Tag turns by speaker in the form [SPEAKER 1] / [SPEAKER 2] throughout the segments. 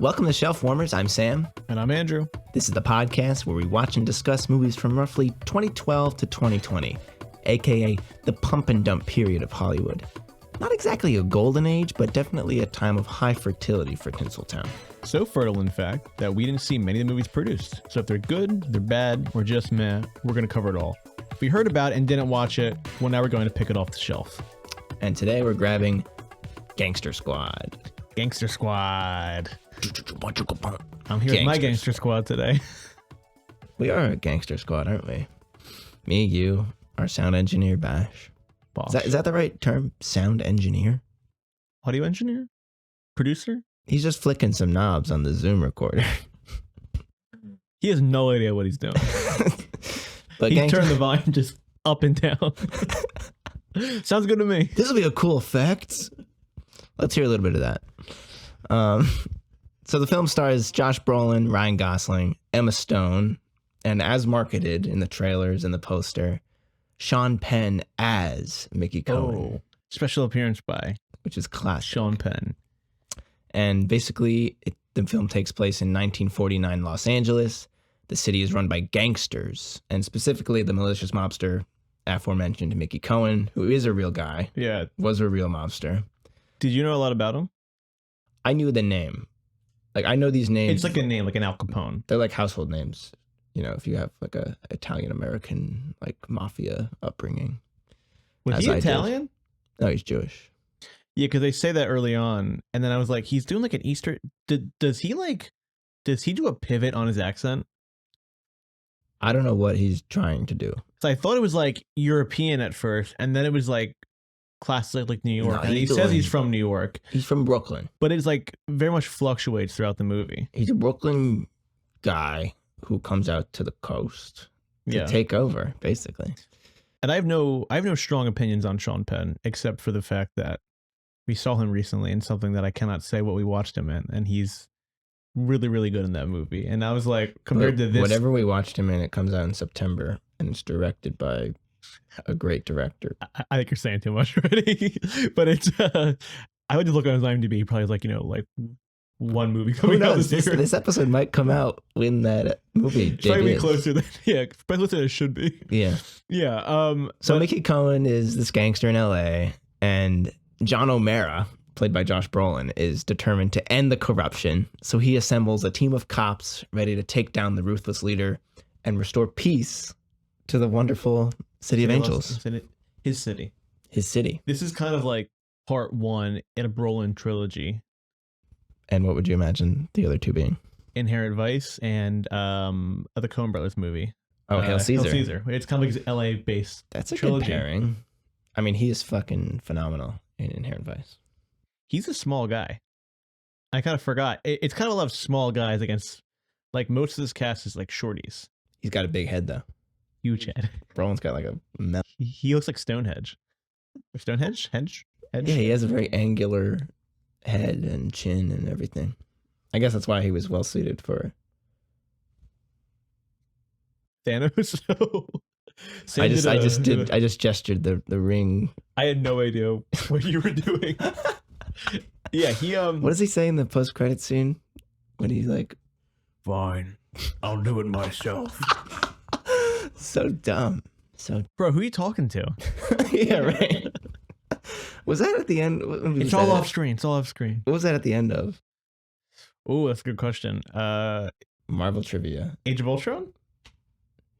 [SPEAKER 1] Welcome to Shelf Warmers. I'm Sam.
[SPEAKER 2] And I'm Andrew.
[SPEAKER 1] This is the podcast where we watch and discuss movies from roughly 2012 to 2020, aka the pump and dump period of Hollywood. Not exactly a golden age, but definitely a time of high fertility for Tinseltown.
[SPEAKER 2] So fertile, in fact, that we didn't see many of the movies produced. So if they're good, they're bad, or just meh, we're going to cover it all. If we heard about it and didn't watch it, well, now we're going to pick it off the shelf.
[SPEAKER 1] And today we're grabbing Gangster Squad.
[SPEAKER 2] Gangster Squad. I'm here with my Gangster Squad today.
[SPEAKER 1] We are a Gangster Squad, aren't we? Me, you, our sound engineer, Bash. Is that the right term? Sound engineer?
[SPEAKER 2] Audio engineer? Producer?
[SPEAKER 1] He's just flicking some knobs on the Zoom recorder.
[SPEAKER 2] He has no idea what he's doing.
[SPEAKER 1] But
[SPEAKER 2] he turned the volume just up and down. Sounds good to me.
[SPEAKER 1] This will be a cool effect. Let's hear a little bit of that. So the film stars Josh Brolin, Ryan Gosling, Emma Stone, and as marketed in the trailers and the poster, Sean Penn as Mickey Cohen.
[SPEAKER 2] Special appearance by
[SPEAKER 1] which is classic.
[SPEAKER 2] Sean Penn.
[SPEAKER 1] And basically, the film takes place in 1949 Los Angeles. The city is run by gangsters, and specifically the malicious mobster aforementioned Mickey Cohen, who is a real guy.
[SPEAKER 2] Yeah.
[SPEAKER 1] Was a real mobster.
[SPEAKER 2] Did you know a lot about him?
[SPEAKER 1] I knew the name. Like, I know these names.
[SPEAKER 2] It's like a name, like an Al Capone.
[SPEAKER 1] They're like household names. You know, if you have like a Italian-American, like mafia upbringing.
[SPEAKER 2] Was he Italian?
[SPEAKER 1] No, he's Jewish.
[SPEAKER 2] Yeah, because they say that early on. And then I was like, he's doing like an Easter. Does he do a pivot on his accent?
[SPEAKER 1] I don't know what he's trying to do.
[SPEAKER 2] So I thought it was like European at first. And then it was like classic, like New York.
[SPEAKER 1] No,
[SPEAKER 2] and he says he's from New York.
[SPEAKER 1] He's from Brooklyn.
[SPEAKER 2] But it's like very much fluctuates throughout the movie.
[SPEAKER 1] He's a Brooklyn guy who comes out to the coast to take over, basically.
[SPEAKER 2] And I have no strong opinions on Sean Penn, except for the fact that we saw him recently in something that I cannot say what we watched him in, and he's really, really good in that movie. And I was like, compared to this,
[SPEAKER 1] whatever we watched him in, it comes out in September, and it's directed by a great director.
[SPEAKER 2] I think you're saying too much already, but it's. I would just look on his IMDb. Probably like like one movie coming out this year.
[SPEAKER 1] This episode might come out when that movie debuts.
[SPEAKER 2] Probably closer than probably closer than it should be.
[SPEAKER 1] Yeah. So Mickey Cohen is this gangster in LA, and John O'Mara, played by Josh Brolin, is determined to end the corruption. So he assembles a team of cops ready to take down the ruthless leader and restore peace to the wonderful City of Angels.
[SPEAKER 2] His city.
[SPEAKER 1] His city.
[SPEAKER 2] This is kind of like part one in a Brolin trilogy.
[SPEAKER 1] And what would you imagine the other two being?
[SPEAKER 2] Inherent Vice and the Coen Brothers movie.
[SPEAKER 1] Oh, Hail Caesar.
[SPEAKER 2] Hail Caesar. It's kind of like LA based.
[SPEAKER 1] That's a
[SPEAKER 2] trilogy.
[SPEAKER 1] Good pairing. I mean, he is fucking phenomenal in Inherent Vice.
[SPEAKER 2] He's a small guy. I kind of forgot. It's kind of a lot of small guys against, like, most of this cast is like shorties.
[SPEAKER 1] He's got a big head though.
[SPEAKER 2] Huge head.
[SPEAKER 1] Brolin's got like a
[SPEAKER 2] he looks like Stonehenge. Or Stonehenge? Hedge?
[SPEAKER 1] Yeah, he has a very angular head and chin and everything. I guess that's why he was well suited for
[SPEAKER 2] Thanos.
[SPEAKER 1] I just gestured the ring.
[SPEAKER 2] I had no idea what you were doing. Yeah, he
[SPEAKER 1] What does he say in the post-credit scene when he's like,
[SPEAKER 2] "Fine, I'll do it myself."
[SPEAKER 1] So dumb.
[SPEAKER 2] Bro, who are you talking to?
[SPEAKER 1] Yeah, right. Was that at the end?
[SPEAKER 2] It's all off screen. It's all off screen.
[SPEAKER 1] What was that at the end of?
[SPEAKER 2] Oh, that's a good question.
[SPEAKER 1] Marvel trivia.
[SPEAKER 2] Age of Ultron?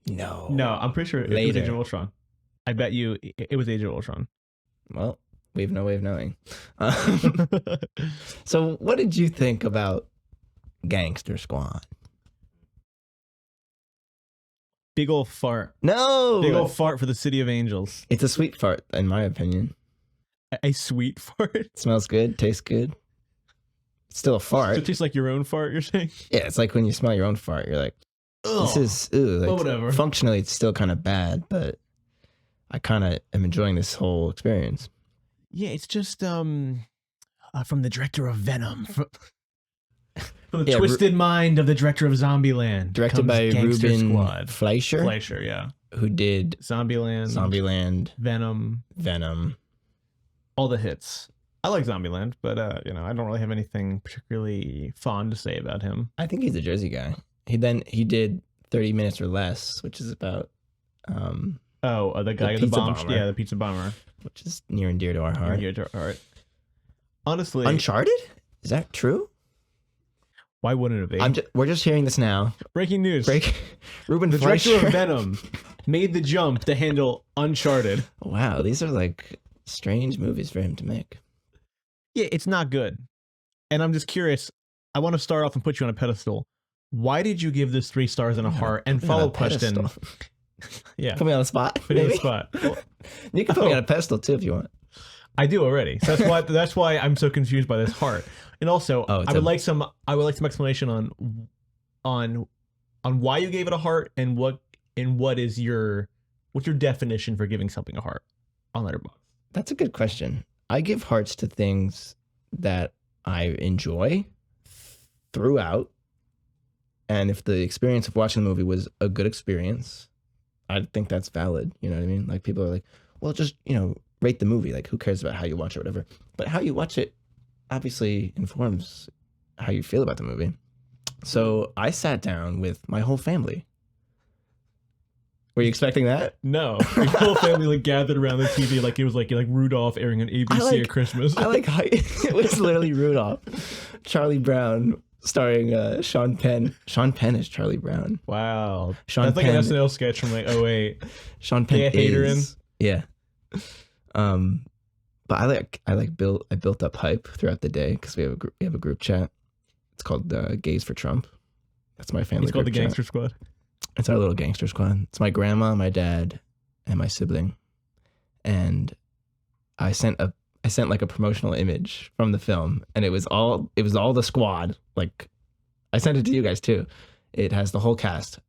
[SPEAKER 1] No,
[SPEAKER 2] I'm pretty sure it was Age of Ultron. I bet you it was Age of Ultron.
[SPEAKER 1] Well, we have no way of knowing. So what did you think about Gangster Squad?
[SPEAKER 2] Big ol' fart.
[SPEAKER 1] No!
[SPEAKER 2] Big ol' fart for the City of Angels.
[SPEAKER 1] It's a sweet fart, in my opinion.
[SPEAKER 2] A sweet fart?
[SPEAKER 1] It smells good, tastes good. It's still a fart.
[SPEAKER 2] So it tastes like your own fart, you're saying?
[SPEAKER 1] Yeah, it's like when you smell your own fart, you're like, this is, like,
[SPEAKER 2] whatever.
[SPEAKER 1] Functionally, it's still kind of bad, but I kind of am enjoying this whole experience.
[SPEAKER 2] Yeah, it's just from the director of Venom. From the twisted mind of the director of Zombieland.
[SPEAKER 1] Directed by
[SPEAKER 2] Gangster
[SPEAKER 1] Ruben
[SPEAKER 2] Squad.
[SPEAKER 1] Fleischer,
[SPEAKER 2] Yeah.
[SPEAKER 1] who did
[SPEAKER 2] Zombieland,
[SPEAKER 1] Venom.
[SPEAKER 2] All the hits. I like Zombieland, but I don't really have anything particularly fond to say about him.
[SPEAKER 1] I think he's a Jersey guy. He did 30 Minutes or Less, which is about
[SPEAKER 2] the guy, the bomb, yeah, the pizza bomber,
[SPEAKER 1] which is near and dear to our heart.
[SPEAKER 2] Honestly,
[SPEAKER 1] Uncharted? Is that true?
[SPEAKER 2] Why wouldn't it be?
[SPEAKER 1] We're just hearing this now.
[SPEAKER 2] Breaking news.
[SPEAKER 1] Ruben
[SPEAKER 2] the
[SPEAKER 1] Fleischer,
[SPEAKER 2] director of Venom, made the jump to handle Uncharted.
[SPEAKER 1] Wow, these are like strange movies for him to make.
[SPEAKER 2] Yeah, it's not good. And I'm just curious. I want to start off and put you on a pedestal. Why did you give this 3 stars and a heart? And follow-up question. Yeah.
[SPEAKER 1] Put me on the spot.
[SPEAKER 2] Put me on the spot.
[SPEAKER 1] Well, you can put me on a pedestal too if you want.
[SPEAKER 2] I do already. So that's why I'm so confused by this heart. And also, I would like some explanation on why you gave it a heart and what's your definition for giving something a heart on Letterboxd.
[SPEAKER 1] That's a good question. I give hearts to things that I enjoy throughout. And if the experience of watching the movie was a good experience, I think that's valid. You know what I mean? Like people are like, well, just, rate the movie. Like who cares about how you watch it or whatever. But how you watch it obviously informs how you feel about the movie. So I sat down with my whole family. Were you expecting that?
[SPEAKER 2] No. Your whole family gathered around the TV like it was like Rudolph airing on ABC at Christmas.
[SPEAKER 1] It was literally Rudolph. Charlie Brown starring Sean Penn. Sean Penn is Charlie Brown.
[SPEAKER 2] Wow.
[SPEAKER 1] Sean
[SPEAKER 2] That's
[SPEAKER 1] Penn,
[SPEAKER 2] like an SNL sketch from like 2008.
[SPEAKER 1] Sean Penn
[SPEAKER 2] is.
[SPEAKER 1] Yeah. But I built up hype throughout the day because we have a group chat. It's called Gays for Trump. That's my family.
[SPEAKER 2] It's called the
[SPEAKER 1] chat.
[SPEAKER 2] Gangster Squad.
[SPEAKER 1] It's our little gangster squad. It's my grandma, my dad, and my sibling. And I sent like a promotional image from the film, and it was all the squad. Like I sent it to you guys too. It has the whole cast.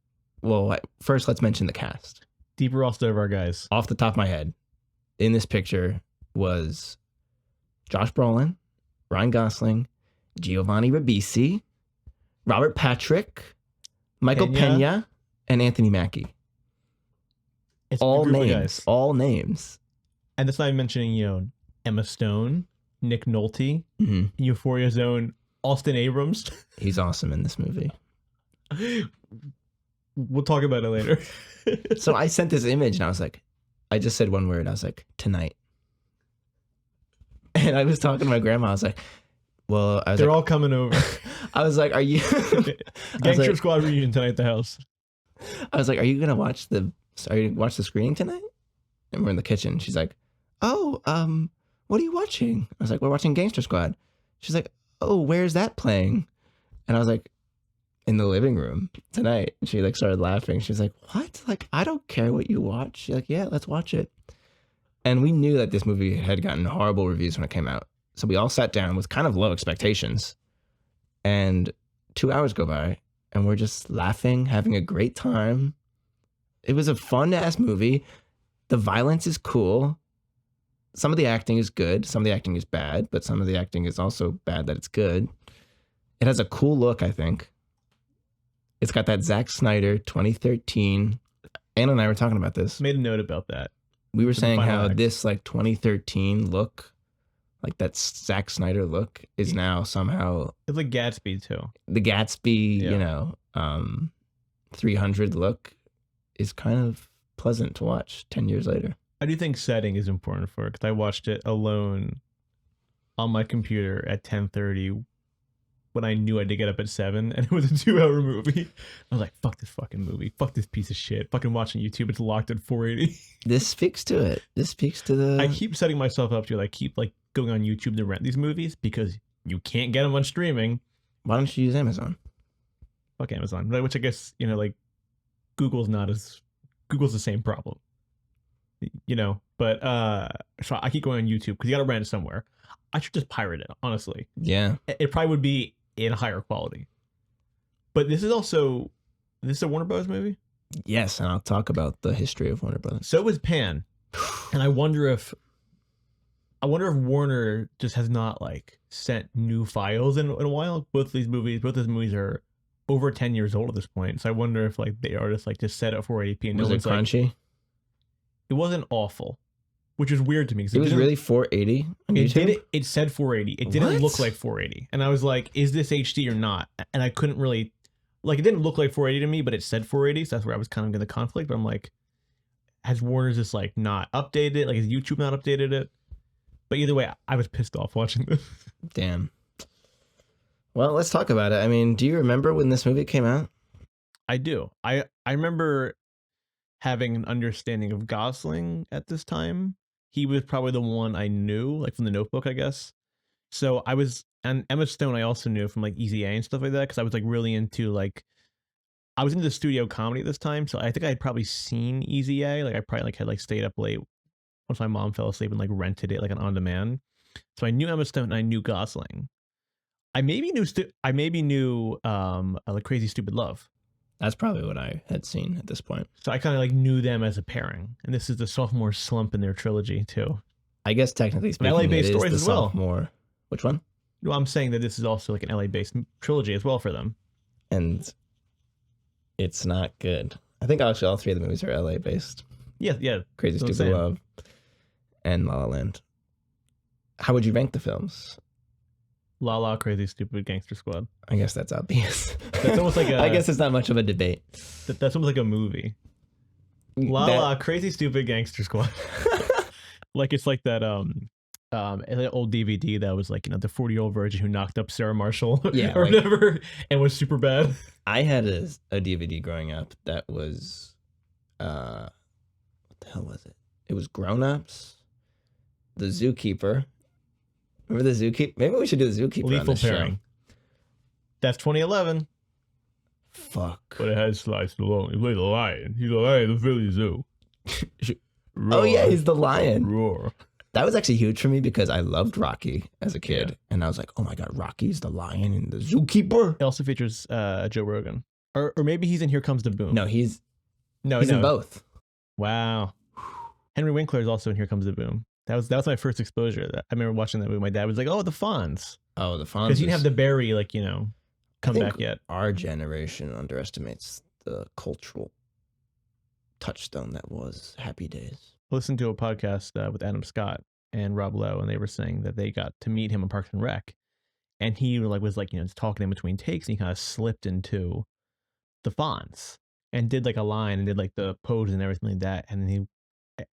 [SPEAKER 1] Well, first let's mention the cast.
[SPEAKER 2] Deeper roster of our guys.
[SPEAKER 1] Off the top of my head, in this picture was Josh Brolin, Ryan Gosling, Giovanni Ribisi, Robert Patrick, Michael Pena, and Anthony Mackie.
[SPEAKER 2] It's
[SPEAKER 1] all names.
[SPEAKER 2] And that's not even mentioning, Emma Stone, Nick Nolte, Euphoria's own Austin Abrams.
[SPEAKER 1] He's awesome in this movie.
[SPEAKER 2] We'll talk about it later.
[SPEAKER 1] So I sent this image and I just said one word. I was like, tonight. And I was talking to my grandma. I was like,
[SPEAKER 2] they're all coming over.
[SPEAKER 1] I was like, are you
[SPEAKER 2] Gangster Squad reunion tonight at the house?
[SPEAKER 1] I was like, are you gonna watch the screening tonight? And we're in the kitchen. She's like, oh, what are you watching? I was like, we're watching Gangster Squad. She's like, oh, where's that playing? And I was like, in the living room tonight. And she started laughing. She's like, what? Like, I don't care what you watch. She's like, yeah, let's watch it. And we knew that this movie had gotten horrible reviews when it came out. So we all sat down with kind of low expectations. And 2 hours go by and we're just laughing, having a great time. It was a fun-ass movie. The violence is cool. Some of the acting is good. Some of the acting is bad, but some of the acting is also bad that it's good. It has a cool look, I think. It's got that Zack Snyder 2013. Anna and I were talking about this.
[SPEAKER 2] Made a note about that.
[SPEAKER 1] We were saying how this 2013 look, like that Zack Snyder look, is now somehow...
[SPEAKER 2] It's like Gatsby, too.
[SPEAKER 1] The Gatsby, 300 look is kind of pleasant to watch 10 years later.
[SPEAKER 2] I do think setting is important for it, because I watched it alone on my computer at 10:30 when I knew I had to get up at 7, and it was a 2-hour movie. I was like, fuck this fucking movie. Fuck this piece of shit. Fucking watching YouTube, it's locked at 480.
[SPEAKER 1] This speaks to it. This speaks to the...
[SPEAKER 2] I keep setting myself up to, keep going on YouTube to rent these movies, because you can't get them on streaming.
[SPEAKER 1] Why don't you use Amazon?
[SPEAKER 2] Fuck Amazon. Which I guess, Google's the same problem. But so I keep going on YouTube because you gotta rent it somewhere. I should just pirate it, honestly.
[SPEAKER 1] Yeah.
[SPEAKER 2] It probably would be in higher quality. But this is a Warner Bros. Movie?
[SPEAKER 1] Yes, and I'll talk about the history of Warner Bros.
[SPEAKER 2] So is Pan. And I wonder if I wonder if Warner just has not like sent new files in a while. Both these movies are over 10 years old at this point. So I wonder if like the artists like just set it 480p and
[SPEAKER 1] Was it crunchy?
[SPEAKER 2] Like, it wasn't awful, which is weird to me because
[SPEAKER 1] it was really 480 on YouTube?
[SPEAKER 2] It said 480. It didn't look like 480, and I was like, "Is this HD or not?" And I couldn't really, like, it didn't look like 480 to me, but it said 480, so that's where I was kind of in the conflict. But I'm like, has Warner just like not updated it? Like, has YouTube not updated it? But either way, I was pissed off watching this.
[SPEAKER 1] Damn. Well, let's talk about it. I mean, do you remember when this movie came out?
[SPEAKER 2] I do. I remember having an understanding of Gosling at this time. He was probably the one I knew, like from The Notebook, I guess. So I was, and Emma Stone I also knew from like Easy A and stuff like that, because I was like really into like, I was into the studio comedy at this time. So I think I had probably seen Easy A. Like I probably like had like stayed up late once my mom fell asleep and like rented it like an on demand. So I knew Emma Stone and I knew Gosling. I maybe knew like Crazy Stupid Love.
[SPEAKER 1] That's probably what I had seen at this point.
[SPEAKER 2] So I kind of like knew them as a pairing, and this is the sophomore slump in their trilogy too.
[SPEAKER 1] I guess technically speaking,
[SPEAKER 2] LA-based stories
[SPEAKER 1] the
[SPEAKER 2] as well.
[SPEAKER 1] Sophomore. Which one?
[SPEAKER 2] Well, I'm saying that this is also like an LA-based trilogy as well for them.
[SPEAKER 1] And it's not good. I think actually all three of the movies are LA-based.
[SPEAKER 2] Yeah.
[SPEAKER 1] Crazy Stupid Love and La La Land. How would you rank the films?
[SPEAKER 2] La La, Crazy Stupid, Gangster Squad.
[SPEAKER 1] I guess that's obvious.
[SPEAKER 2] That's almost like
[SPEAKER 1] I guess it's not much of a debate.
[SPEAKER 2] That's almost like a movie. La La, Crazy Stupid, Gangster Squad. Like it's like that old DVD that was like, you know, the 40-year-old virgin who knocked up Sarah Marshall or like, whatever and was super bad.
[SPEAKER 1] I had a DVD growing up that was what the hell was it? It was Grown Ups, The Zookeeper. Remember The Zookeeper? Maybe we should do The Zookeeper
[SPEAKER 2] Lethal
[SPEAKER 1] on this
[SPEAKER 2] Pairing.
[SPEAKER 1] show.
[SPEAKER 2] That's 2011.
[SPEAKER 1] Fuck.
[SPEAKER 2] But it has Sly Stallone. He played the lion. He's the lion of the Philly Zoo.
[SPEAKER 1] Oh yeah, he's the lion.
[SPEAKER 2] Roar.
[SPEAKER 1] That was actually huge for me because I loved Rocky as a kid. And I was like, oh my God, Rocky's the lion in The Zookeeper.
[SPEAKER 2] It also features Joe Rogan. Or maybe he's in Here Comes the Boom.
[SPEAKER 1] No, he's in both.
[SPEAKER 2] Wow. Henry Winkler is also in Here Comes the Boom. That was my first exposure. I remember watching that movie. My dad was like, "Oh, the Fonz."
[SPEAKER 1] Oh, the Fonz.
[SPEAKER 2] Because he didn't have the Barry, like, you know, come back yet.
[SPEAKER 1] Our generation underestimates the cultural touchstone that was Happy Days.
[SPEAKER 2] I listened to a podcast with Adam Scott and Rob Lowe, and they were saying that they got to meet him in Parks and Rec, and he was like, you know, just talking in between takes, and he kind of slipped into the Fonz and did like a line and did like the pose and everything like that, and then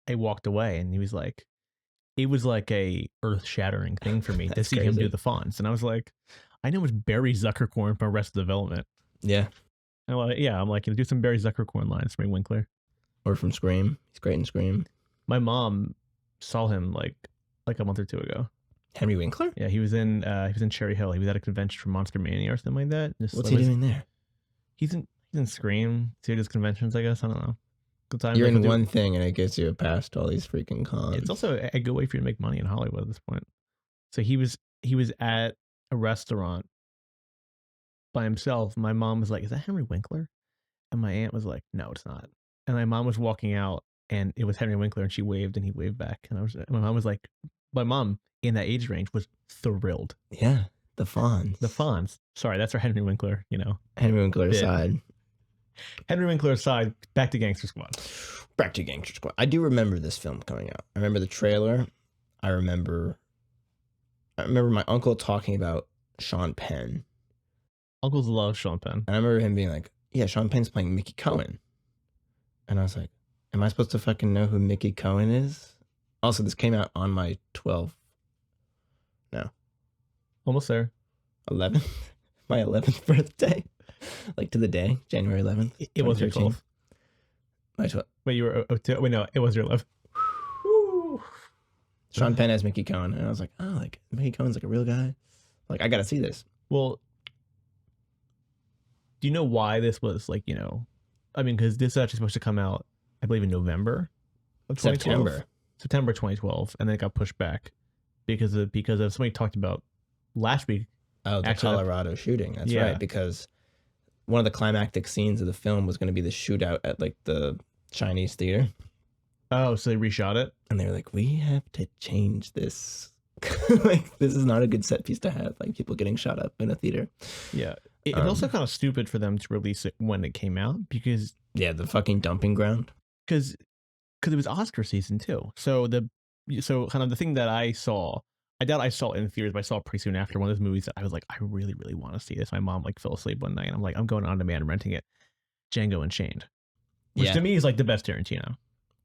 [SPEAKER 2] he walked away, and he was like, it was like a earth-shattering thing for me to see him do the Fonz. And I was like, I know it's Barry Zuckerkorn from Arrested Development.
[SPEAKER 1] Yeah.
[SPEAKER 2] And I'm like, you know, do some Barry Zuckerkorn lines from Winkler.
[SPEAKER 1] Or from Scream. He's great in Scream.
[SPEAKER 2] My mom saw him like a month or two ago.
[SPEAKER 1] Henry Winkler?
[SPEAKER 2] Yeah, he was in Cherry Hill. He was at a convention for Monster Mania or something like that.
[SPEAKER 1] What's he doing there?
[SPEAKER 2] He's in Scream, serious conventions, I guess. I don't know. Good time.
[SPEAKER 1] You're in one thing and it gets you past all these freaking cons.
[SPEAKER 2] It's also a good way for you to make money in Hollywood at this point. So he was at a restaurant by himself. My mom was like, "Is that Henry Winkler?" And my aunt was like, "No, it's not." And my mom was walking out and it was Henry Winkler and she waved and he waved back. And my mom was like, my mom in that age range was thrilled.
[SPEAKER 1] Yeah. The Fonz.
[SPEAKER 2] Sorry, that's our Henry Winkler, you know.
[SPEAKER 1] Henry Winkler aside.
[SPEAKER 2] Henry Winkler aside, back to Gangster Squad.
[SPEAKER 1] Back to Gangster Squad. I do remember this film coming out. I remember the trailer. I remember my uncle talking about Sean Penn.
[SPEAKER 2] Uncles love Sean Penn.
[SPEAKER 1] And I remember him being like, yeah, Sean Penn's playing Mickey Cohen. And I was like, am I supposed to fucking know who Mickey Cohen is? Also, this came out on my 11th. My 11th birthday. Like to the day, January 11th.
[SPEAKER 2] It was your 12th.
[SPEAKER 1] My 12th.
[SPEAKER 2] Wait, you were, wait, no, it was your 11th.
[SPEAKER 1] Sean Penn as Mickey Cohen. And I was like, oh, like Mickey Cohen's like a real guy. Like, I got to see this.
[SPEAKER 2] Well, do you know why this was like, you know, I mean, because this is actually supposed to come out, I believe, in November of 2012. September 2012, and then it got pushed back because of somebody talked about last week.
[SPEAKER 1] Oh, the Colorado shooting. That's right, because one of the climactic scenes of the film was going to be the shootout at like the Chinese theater.
[SPEAKER 2] Oh, so they reshot it?
[SPEAKER 1] And they were like, we have to change this. Like, this is not a good set piece to have, like people getting shot up in a theater.
[SPEAKER 2] Yeah. It's also kind of stupid for them to release it when it came out because
[SPEAKER 1] yeah, the fucking dumping ground.
[SPEAKER 2] Because it was Oscar season too. So kind of the thing that I saw, I doubt I saw it in theaters, but I saw it pretty soon after, one of those movies that I was like, I really, really want to see this. My mom like fell asleep one night and I'm like, I'm going on demand and renting it. Django Unchained. Which to me is like the best Tarantino.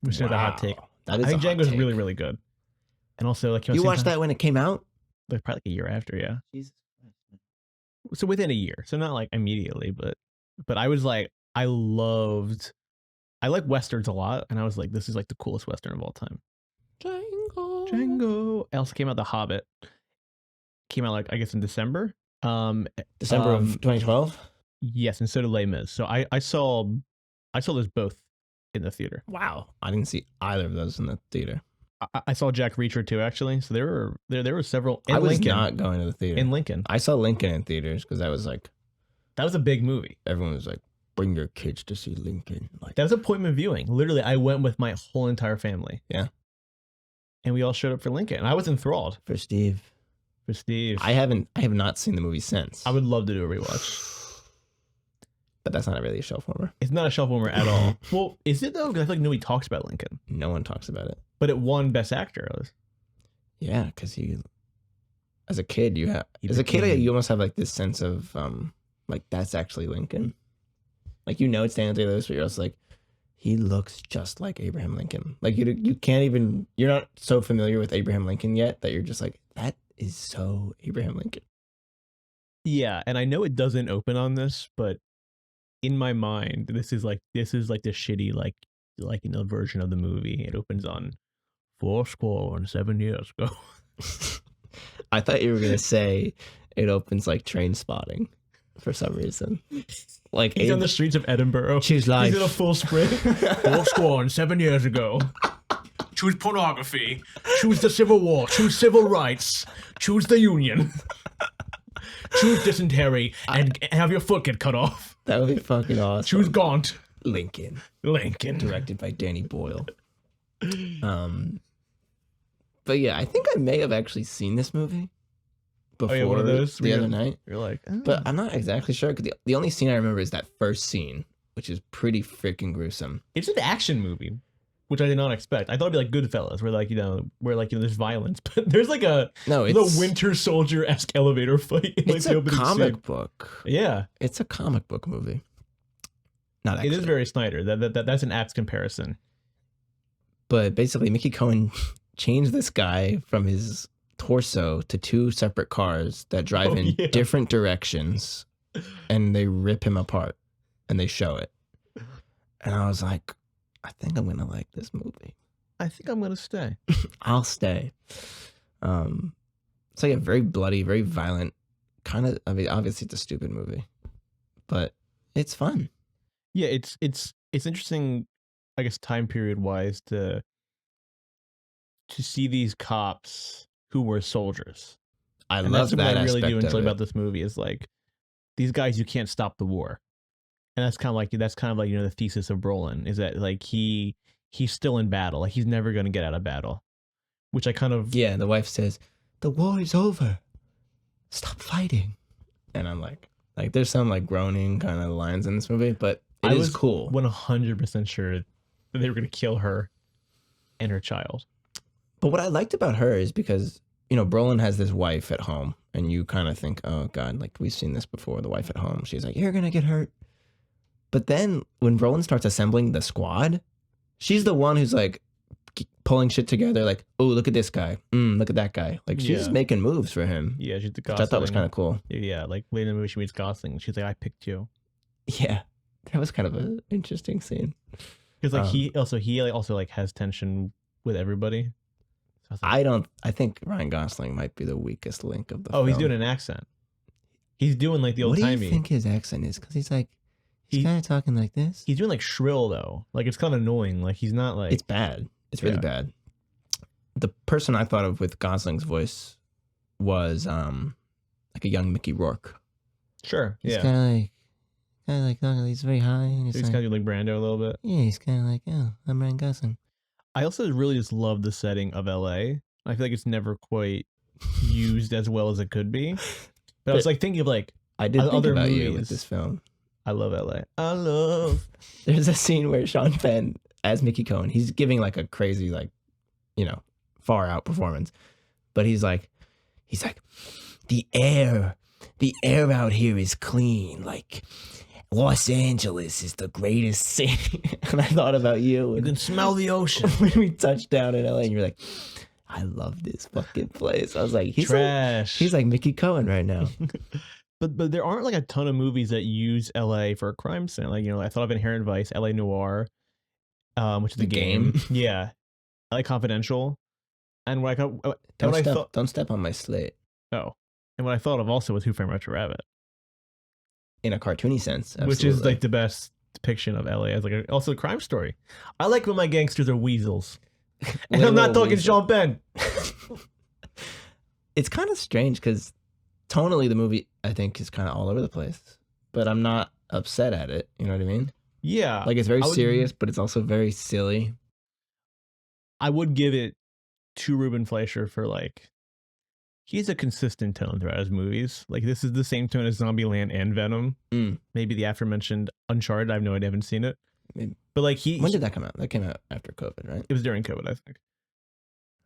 [SPEAKER 2] Which is a hot take.
[SPEAKER 1] That is
[SPEAKER 2] I think Django's really, really good. And also like
[SPEAKER 1] you watched that when it came out?
[SPEAKER 2] Like probably like a year after, yeah.
[SPEAKER 1] Jesus.
[SPEAKER 2] So within a year. So not like immediately, but I was like, I like Westerns a lot, and I was like, this is like the coolest Western of all time. Django. It also came out The Hobbit. Came out like, I guess in December.
[SPEAKER 1] December of 2012?
[SPEAKER 2] Yes, and so did Les Mis. So I saw those both in the theater.
[SPEAKER 1] Wow. I didn't see either of those in the theater.
[SPEAKER 2] I saw Jack Reacher too, actually. So there were several in
[SPEAKER 1] I was
[SPEAKER 2] Lincoln.
[SPEAKER 1] not going to the theater.
[SPEAKER 2] In Lincoln.
[SPEAKER 1] I saw Lincoln in theaters because I was like,
[SPEAKER 2] that was a big movie.
[SPEAKER 1] Everyone was like, bring your kids to see Lincoln. Like,
[SPEAKER 2] that was appointment viewing. Literally, I went with my whole entire family.
[SPEAKER 1] Yeah.
[SPEAKER 2] And we all showed up for Lincoln. And I was enthralled.
[SPEAKER 1] For Steve. I have not seen the movie since.
[SPEAKER 2] I would love to do a rewatch.
[SPEAKER 1] But that's not really a shelf warmer.
[SPEAKER 2] It's not a shelf warmer at all. Well, is it though? Because I feel like nobody talks about Lincoln.
[SPEAKER 1] No one talks about it.
[SPEAKER 2] But it won Best Actor.
[SPEAKER 1] Yeah, because as a kid, you almost have like this sense of like that's actually Lincoln. Like it's Daniel Day-Lewis, but you're also like, he looks just like Abraham Lincoln. Like you can't even, you're not so familiar with Abraham Lincoln yet that you're just like, that is so Abraham Lincoln.
[SPEAKER 2] Yeah, and I know it doesn't open on this, but in my mind, this is like the shitty like version of the movie. It opens on 7 years ago.
[SPEAKER 1] I thought you were gonna say it opens like Train Spotting for some reason. Like
[SPEAKER 2] he's on the streets of Edinburgh.
[SPEAKER 1] Choose life.
[SPEAKER 2] He's in a full sprint. 7 years ago. Choose pornography. Choose the Civil War. Choose civil rights. Choose the Union. Choose dysentery and have your foot get cut off.
[SPEAKER 1] That would be fucking awesome.
[SPEAKER 2] Choose Gaunt.
[SPEAKER 1] Lincoln. Directed by Danny Boyle. But yeah, I think I may have actually seen this movie before
[SPEAKER 2] one of those
[SPEAKER 1] the other night.
[SPEAKER 2] You're like,
[SPEAKER 1] but I'm not exactly sure because the only scene I remember is that first scene, which is pretty freaking gruesome.
[SPEAKER 2] It's an action movie, which I did not expect. I thought it'd be like Goodfellas, where there's violence, but there's like the Winter Soldier-esque elevator fight.
[SPEAKER 1] It's a comic book.
[SPEAKER 2] Yeah,
[SPEAKER 1] it's a comic book movie. Not actually.
[SPEAKER 2] It is very Snyder. That's an apt comparison.
[SPEAKER 1] But basically, Mickey Cohen changed this guy from his torso to two separate cars that drive in different directions, and they rip him apart, and they show it. And I was like, I think I'm gonna like this movie.
[SPEAKER 2] I think I'm gonna stay.
[SPEAKER 1] I'll stay. So yeah, very bloody, very violent. Kind of. I mean, obviously it's a stupid movie, but it's fun.
[SPEAKER 2] Yeah, it's interesting. I guess time period wise to see these cops who were soldiers.
[SPEAKER 1] I love that. What I really do enjoy
[SPEAKER 2] about this movie is like these guys, you can't stop the war. And that's kind of like the thesis of Brolin is that like he's still in battle, like he's never going to get out of battle, which I kind of
[SPEAKER 1] the wife says the war is over, stop fighting, and I'm like there's some like groaning kind of lines in this movie, but it is cool.
[SPEAKER 2] 100% sure that they were going to kill her and her child.
[SPEAKER 1] But what I liked about her is because Brolin has this wife at home, and you kind of think, oh God, like we've seen this before. The wife at home, she's like, you're gonna get hurt. But then when Brolin starts assembling the squad, she's the one who's like pulling shit together. Like, oh, look at this guy. Look at that guy. Like she's making moves for him.
[SPEAKER 2] Yeah, she's the Gosling.
[SPEAKER 1] Which I thought was kind of cool.
[SPEAKER 2] Yeah, like later in the movie she meets Gosling. She's like, I picked you.
[SPEAKER 1] Yeah, that was kind of an interesting scene.
[SPEAKER 2] Because like he also like has tension with everybody. So
[SPEAKER 1] I think Ryan Gosling might be the weakest link of the film.
[SPEAKER 2] He's doing an accent. He's doing like the old timey.
[SPEAKER 1] What do you think his accent is? Because he's kind of talking like this.
[SPEAKER 2] He's doing like shrill though. Like it's kind of annoying. Like he's not like.
[SPEAKER 1] It's bad. It's really bad. The person I thought of with Gosling's voice was like a young Mickey Rourke.
[SPEAKER 2] Sure.
[SPEAKER 1] He's kind of like he's very high. And
[SPEAKER 2] he's kind of like Brando a little bit.
[SPEAKER 1] Yeah, he's kind of like, oh, I'm Ryan Gosling.
[SPEAKER 2] I also really just love the setting of LA. I feel like it's never quite used as well as it could be. But I was like thinking of like
[SPEAKER 1] I did think
[SPEAKER 2] other
[SPEAKER 1] about
[SPEAKER 2] movies.
[SPEAKER 1] you with this film.
[SPEAKER 2] I love LA. I love.
[SPEAKER 1] There's a scene where Sean Penn as Mickey Cohen, he's giving like a crazy, like, you know, far out performance. But he's like, the air out here is clean. Like Los Angeles is the greatest city. And I thought about you.
[SPEAKER 2] You can smell the ocean.
[SPEAKER 1] When we touched down in LA and you're like, I love this fucking place. I was like, he's
[SPEAKER 2] trash.
[SPEAKER 1] He's like Mickey Cohen right now.
[SPEAKER 2] But there aren't like a ton of movies that use LA for a crime scene. Like, I thought of Inherent Vice, LA Noire, which is
[SPEAKER 1] The
[SPEAKER 2] a game.
[SPEAKER 1] Game.
[SPEAKER 2] Yeah. LA Confidential. And what I
[SPEAKER 1] Don't step on my slate.
[SPEAKER 2] Oh. And what I thought of also was Who Framed Roger Rabbit.
[SPEAKER 1] In a cartoony sense. Absolutely.
[SPEAKER 2] Which is like the best depiction of LA as like also a crime story. I like when my gangsters are weasels. And I'm not talking Sean Penn.
[SPEAKER 1] It's kind of strange because tonally the movie, I think, is kind of all over the place. But I'm not upset at it. You know what I mean?
[SPEAKER 2] Yeah.
[SPEAKER 1] Like it's very serious, but it's also very silly.
[SPEAKER 2] I would give it to Ruben Fleischer for like, he's a consistent tone throughout his movies. Like this is the same tone as Zombieland and Venom. Maybe the aforementioned Uncharted. I have no idea. I haven't seen it.
[SPEAKER 1] Maybe.
[SPEAKER 2] But like
[SPEAKER 1] when did that come out? That came out after COVID, right?
[SPEAKER 2] It was during COVID, I think.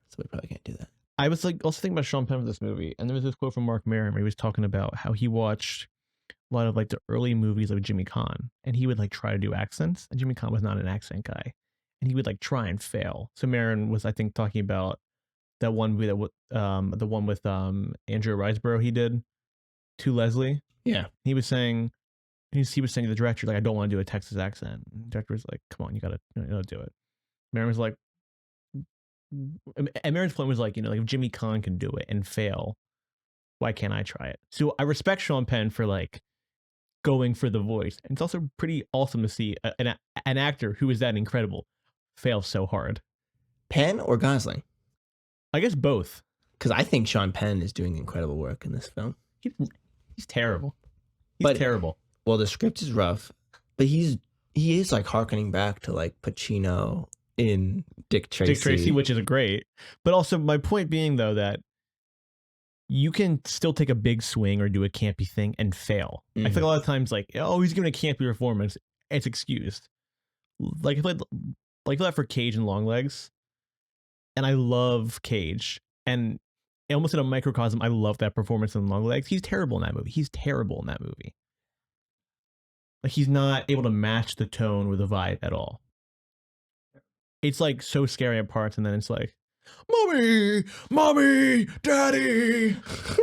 [SPEAKER 1] So we probably can't do that.
[SPEAKER 2] I was like also thinking about Sean Penn for this movie, and there was this quote from Mark Maron where he was talking about how he watched a lot of like the early movies of Jimmy Caan, and he would like try to do accents, and Jimmy Caan was not an accent guy, and he would like try and fail. So Maron was, I think, talking about that one movie that the one with Andrew Riseborough he did to Leslie.
[SPEAKER 1] Yeah,
[SPEAKER 2] he was saying to the director, like, I don't want to do a Texas accent. And the director was like, come on, you gotta do it. Maron was like, and Maron's point was like, like if Jimmy Caan can do it and fail, why can't I try it? So I respect Sean Penn for like going for the voice, and it's also pretty awesome to see an actor who is that incredible fail so hard.
[SPEAKER 1] Penn or Gosling?
[SPEAKER 2] I guess both.
[SPEAKER 1] Because I think Sean Penn is doing incredible work in this film.
[SPEAKER 2] He's terrible. He's terrible.
[SPEAKER 1] Well, the script is rough, but he is like harkening back to like Pacino in Dick Tracy,
[SPEAKER 2] which is great. But also my point being though that you can still take a big swing or do a campy thing and fail. I think a lot of times like, oh, he's giving a campy performance, it's excused. Like like that for Cage and Longlegs, and I love Cage, and almost in a microcosm, I love that performance in Longlegs. He's terrible in that movie. Like he's not able to match the tone or the vibe at all. It's like so scary at parts, and then it's like, mommy, daddy.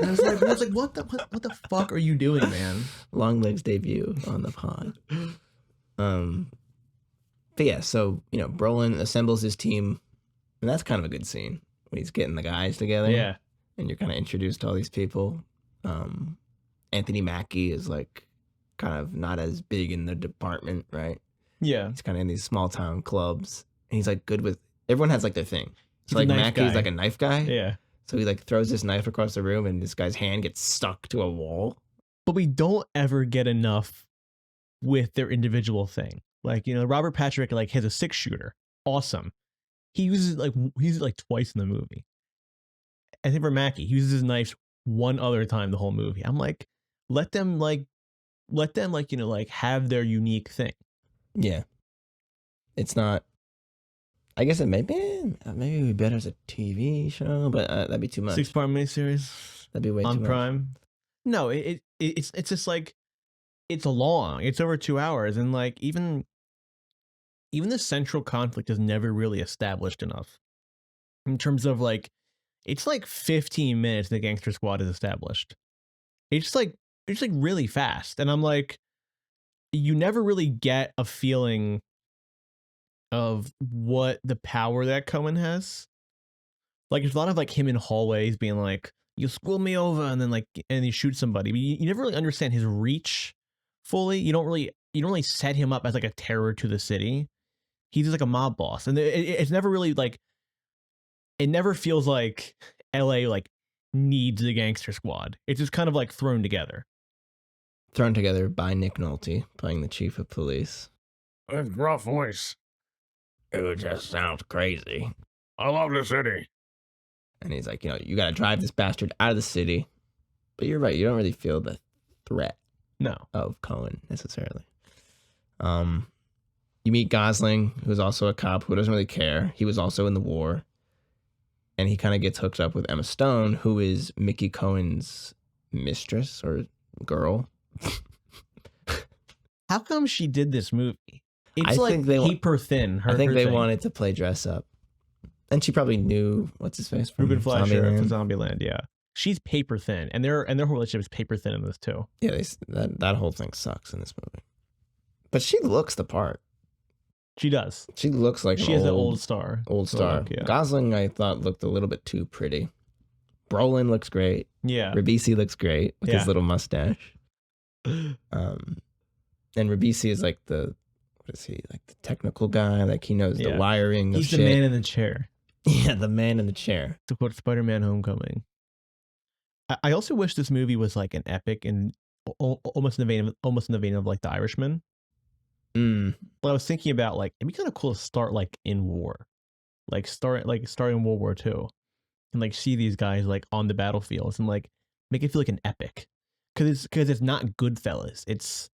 [SPEAKER 2] And it's like, what the fuck are you doing, man?
[SPEAKER 1] Longlegs debut on the pod. But yeah, so Brolin assembles his team, and that's kind of a good scene when he's getting the guys together.
[SPEAKER 2] Yeah,
[SPEAKER 1] and you're kind of introduced to all these people. Anthony Mackie is like kind of not as big in the department, right?
[SPEAKER 2] Yeah,
[SPEAKER 1] he's kind of in these small town clubs, and he's like good with everyone. Has like their thing. So
[SPEAKER 2] he's
[SPEAKER 1] like Mackey's like a knife guy.
[SPEAKER 2] Yeah.
[SPEAKER 1] So he like throws this knife across the room, and this guy's hand gets stuck to a wall.
[SPEAKER 2] But we don't ever get enough with their individual thing. Like, Robert Patrick like has a 6-shooter. Awesome. He uses it like twice in the movie. I think for Mackie, he uses his knives one other time the whole movie. I'm like, let them have their unique thing.
[SPEAKER 1] Yeah. It's not. I guess it maybe be better as a TV show, but that'd be too much.
[SPEAKER 2] 6-part miniseries.
[SPEAKER 1] That'd be way too much.
[SPEAKER 2] On Prime. No, it's just like, it's long. It's over 2 hours, and like even the central conflict is never really established enough. In terms of like, it's like 15 minutes the Gangster Squad is established. It's like really fast, and I'm like, you never really get a feeling of what the power that Cohen has. Like, there's a lot of like him in hallways being like, you school me over, and then like, and he shoots somebody, but you never really understand his reach fully. You don't really set him up as like a terror to the city. He's just like a mob boss, and it's never really like, it never feels like LA like needs the Gangster Squad. It's just kind of like thrown together
[SPEAKER 1] By Nick Nolte playing the chief of police.
[SPEAKER 2] A gruff voice.
[SPEAKER 1] It just sounds crazy.
[SPEAKER 2] I love the city.
[SPEAKER 1] And he's like, you got to drive this bastard out of the city. But you're right. You don't really feel the threat of Cohen necessarily. You meet Gosling, who's also a cop who doesn't really care. He was also in the war. And he kind of gets hooked up with Emma Stone, who is Mickey Cohen's mistress or girl.
[SPEAKER 2] How come she did this movie? It's
[SPEAKER 1] think they
[SPEAKER 2] paper thin.
[SPEAKER 1] I think they wanted to play dress up. And she probably knew what's his face from
[SPEAKER 2] Ruben Fleischer
[SPEAKER 1] Zombieland.
[SPEAKER 2] from Zombieland, yeah. She's paper thin, and their whole relationship is paper thin in this too.
[SPEAKER 1] Yeah, that whole thing sucks in this movie. But she looks the part.
[SPEAKER 2] She does.
[SPEAKER 1] She looks like
[SPEAKER 2] she is an old star.
[SPEAKER 1] Old star.
[SPEAKER 2] Look, yeah.
[SPEAKER 1] Gosling, I thought, looked a little bit too pretty. Brolin looks great.
[SPEAKER 2] Yeah.
[SPEAKER 1] Ribisi looks great with his little mustache. And Ribisi is like what is he? Like the technical guy. Like he knows the wiring of
[SPEAKER 2] He's
[SPEAKER 1] shit.
[SPEAKER 2] the man in the chair.
[SPEAKER 1] Yeah, the man in the chair.
[SPEAKER 2] To quote Spider-Man Homecoming. I also wish this movie was like an epic and almost in the vein of like The Irishman. But I was thinking about like it'd be kind of cool to start like in war, like start in World War II, and like see these guys like on the battlefields and like make it feel like an epic, because it's not Goodfellas, it's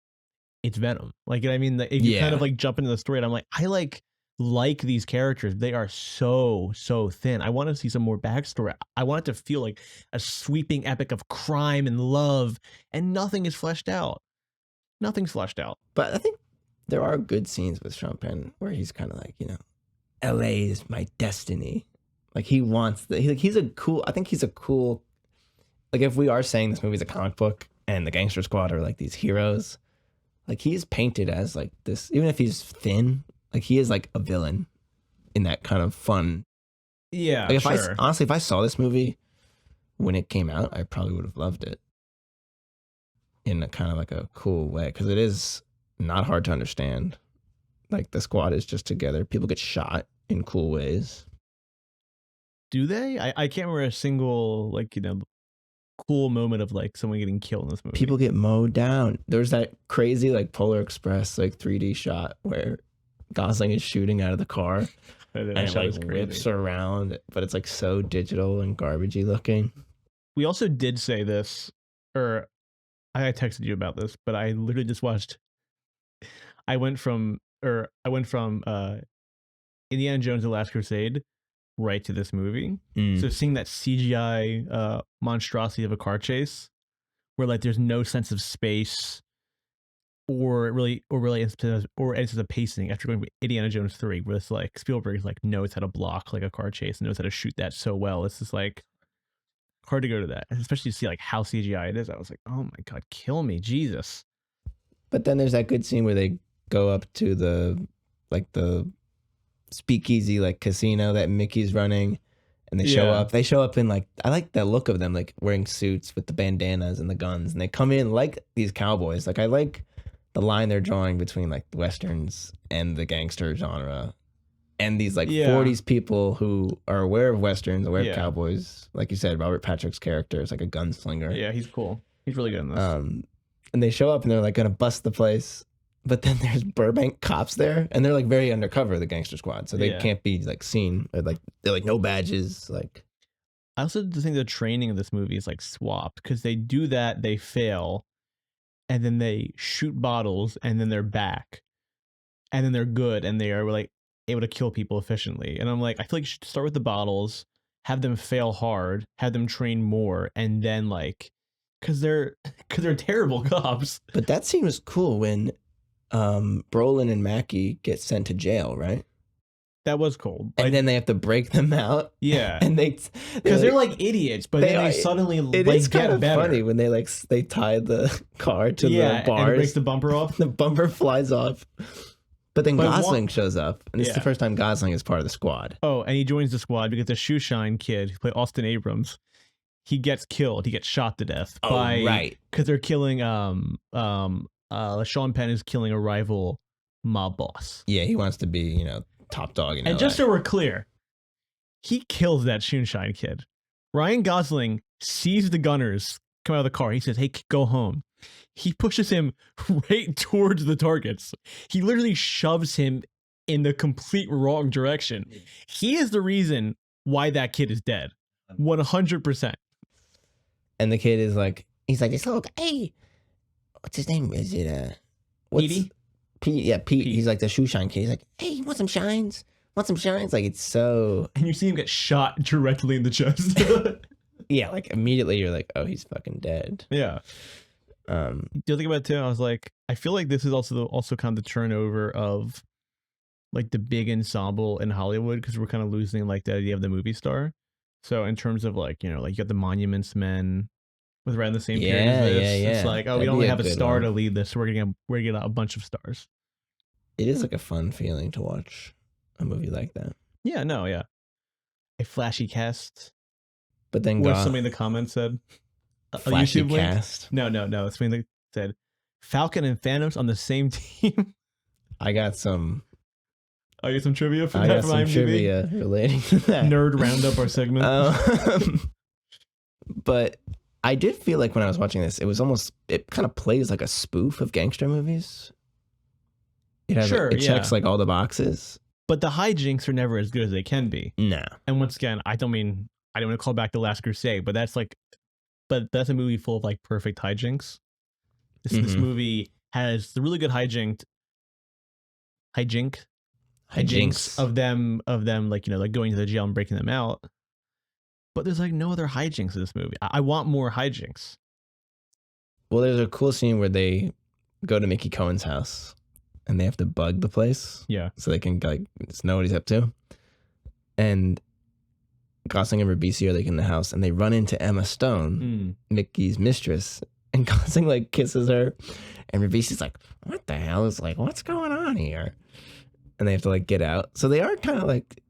[SPEAKER 2] Venom. Like, you know what I mean? If you kind of like jump into the story, and I'm like, I like these characters. They are so thin. I want to see some more backstory. I want it to feel like a sweeping epic of crime and love, and nothing is fleshed out. Nothing's fleshed out.
[SPEAKER 1] But I think there are good scenes with Sean Penn where he's kind of like, LA is my destiny. Like he wants he's a cool, I think he's a cool, like if we are saying this movie's a comic book and the Gangster Squad are like these heroes, like he's painted as like this, even if he's thin, like he is like a villain in that kind of fun.
[SPEAKER 2] Yeah,
[SPEAKER 1] like
[SPEAKER 2] sure.
[SPEAKER 1] Honestly, if I saw this movie when it came out, I probably would have loved it in a kind of like a cool way, because it is not hard to understand. Like the squad is just together. People get shot in cool ways.
[SPEAKER 2] Do they? I can't remember a single like cool moment of like someone getting killed in this movie.
[SPEAKER 1] People get mowed down. There's that crazy like Polar Express like 3D shot where Gosling is shooting out of the car and it like whips around, but it's like so digital and garbagey looking.
[SPEAKER 2] We also did say this, or I texted you about this, but I literally just watched. I went from Indiana Jones: The Last Crusade right to this movie. So seeing that CGI monstrosity of a car chase, where like there's no sense of space, or sense of pacing after going to Indiana Jones 3, where it's like Spielberg like knows how to block like a car chase and knows how to shoot that so well. It's just like hard to go to that, especially to see like how CGI it is. I was like, oh my god, kill me, Jesus.
[SPEAKER 1] But then there's that good scene where they go up to the speakeasy like casino that Mickey's running, and they show up. They show up in like, I like the look of them, like wearing suits with the bandanas and the guns, and they come in like these cowboys. Like I like the line they're drawing between like westerns and the gangster genre, and these like 40s people who are aware of westerns, aware of cowboys. Like you said, Robert Patrick's character is like a gunslinger.
[SPEAKER 2] Yeah, he's cool. He's really good in this.
[SPEAKER 1] And they show up and they're like gonna bust the place, but then there's Burbank cops there, and they're like very undercover, the Gangster Squad, so they can't be like seen. Or like they're like no badges. Like
[SPEAKER 2] I also think the training of this movie is like swapped, because they do that, they fail, and then they shoot bottles, and then they're back, and then they're good, and they are like able to kill people efficiently. And I'm like, I feel like you should start with the bottles, have them fail hard, have them train more, and then like, because they're terrible cops.
[SPEAKER 1] But that scene was cool when Brolin and Mackie get sent to jail, right?
[SPEAKER 2] That was cool.
[SPEAKER 1] And then they have to break them out.
[SPEAKER 2] Yeah.
[SPEAKER 1] And
[SPEAKER 2] because they're like idiots, but then they suddenly
[SPEAKER 1] it
[SPEAKER 2] like
[SPEAKER 1] is kind
[SPEAKER 2] get
[SPEAKER 1] of
[SPEAKER 2] better.
[SPEAKER 1] funny when they tie the car to the bars.
[SPEAKER 2] And it breaks the bumper off.
[SPEAKER 1] The bumper flies off. But then Gosling shows up, and this is the first time Gosling is part of the squad.
[SPEAKER 2] Oh, and he joins the squad because the shoe shine kid who played Austin Abrams, he gets killed. He gets shot to death because they're killing Sean Penn is killing a rival mob boss.
[SPEAKER 1] Yeah, he wants to be, top dog in LA.
[SPEAKER 2] And just so we're clear, he kills that shoe shine kid. Ryan Gosling sees the gunners come out of the car. He says, "Hey, go home." He pushes him right towards the targets. He literally shoves him in the complete wrong direction. He is the reason why that kid is dead. 100%.
[SPEAKER 1] And the kid is like, he's like, this little guy, hey, what's his name? Is it,
[SPEAKER 2] Petey?
[SPEAKER 1] Pete, yeah, Pete.
[SPEAKER 2] Pete.
[SPEAKER 1] He's like the shoe shine kid. He's like, hey, you want some shines? Want some shines? Like, it's so...
[SPEAKER 2] And you see him get shot directly in the chest.
[SPEAKER 1] Yeah, like, immediately you're like, oh, he's fucking dead.
[SPEAKER 2] Yeah. The other thing about it too, I was like, I feel like this is also kind of the turnover of like the big ensemble in Hollywood, because we're kind of losing like the idea of the movie star. So in terms of like, you know, like you got the Monuments Men with around the same period as this.
[SPEAKER 1] Yeah.
[SPEAKER 2] It's like, oh,
[SPEAKER 1] That'd
[SPEAKER 2] we don't
[SPEAKER 1] be
[SPEAKER 2] only
[SPEAKER 1] a
[SPEAKER 2] have a
[SPEAKER 1] good
[SPEAKER 2] star
[SPEAKER 1] one.
[SPEAKER 2] to lead this. So we're getting a bunch of stars.
[SPEAKER 1] It is like a fun feeling to watch a movie like that.
[SPEAKER 2] Yeah, no, yeah. A flashy cast.
[SPEAKER 1] But then
[SPEAKER 2] Or somebody in the comments said, a
[SPEAKER 1] flashy
[SPEAKER 2] YouTube link?
[SPEAKER 1] cast.
[SPEAKER 2] No. Somebody said, Falcon and Thanos on the same team.
[SPEAKER 1] I got some...
[SPEAKER 2] I get some trivia for
[SPEAKER 1] I
[SPEAKER 2] that
[SPEAKER 1] got
[SPEAKER 2] from
[SPEAKER 1] some
[SPEAKER 2] IMDb.
[SPEAKER 1] trivia relating to that.
[SPEAKER 2] Nerd roundup our segment.
[SPEAKER 1] But I did feel like when I was watching this, it kind of plays like a spoof of gangster movies. It checks like all the boxes.
[SPEAKER 2] But the hijinks are never as good as they can be.
[SPEAKER 1] No.
[SPEAKER 2] And once again, I don't want to call back The Last Crusade, but that's a movie full of like perfect hijinks. This movie has the really good hijinks of them like, you know, like going to the jail and breaking them out. But there's like no other hijinks in this movie. I want more hijinks.
[SPEAKER 1] Well, there's a cool scene where they go to Mickey Cohen's house and they have to bug the place.
[SPEAKER 2] Yeah.
[SPEAKER 1] So they can like just know what he's up to. And Gosling and Ribisi are like in the house and they run into Emma Stone, Mickey's mistress, and Gosling like kisses her. And Ribisi's like, what the hell? Is like, what's going on here? And they have to like get out. So they are kind of like,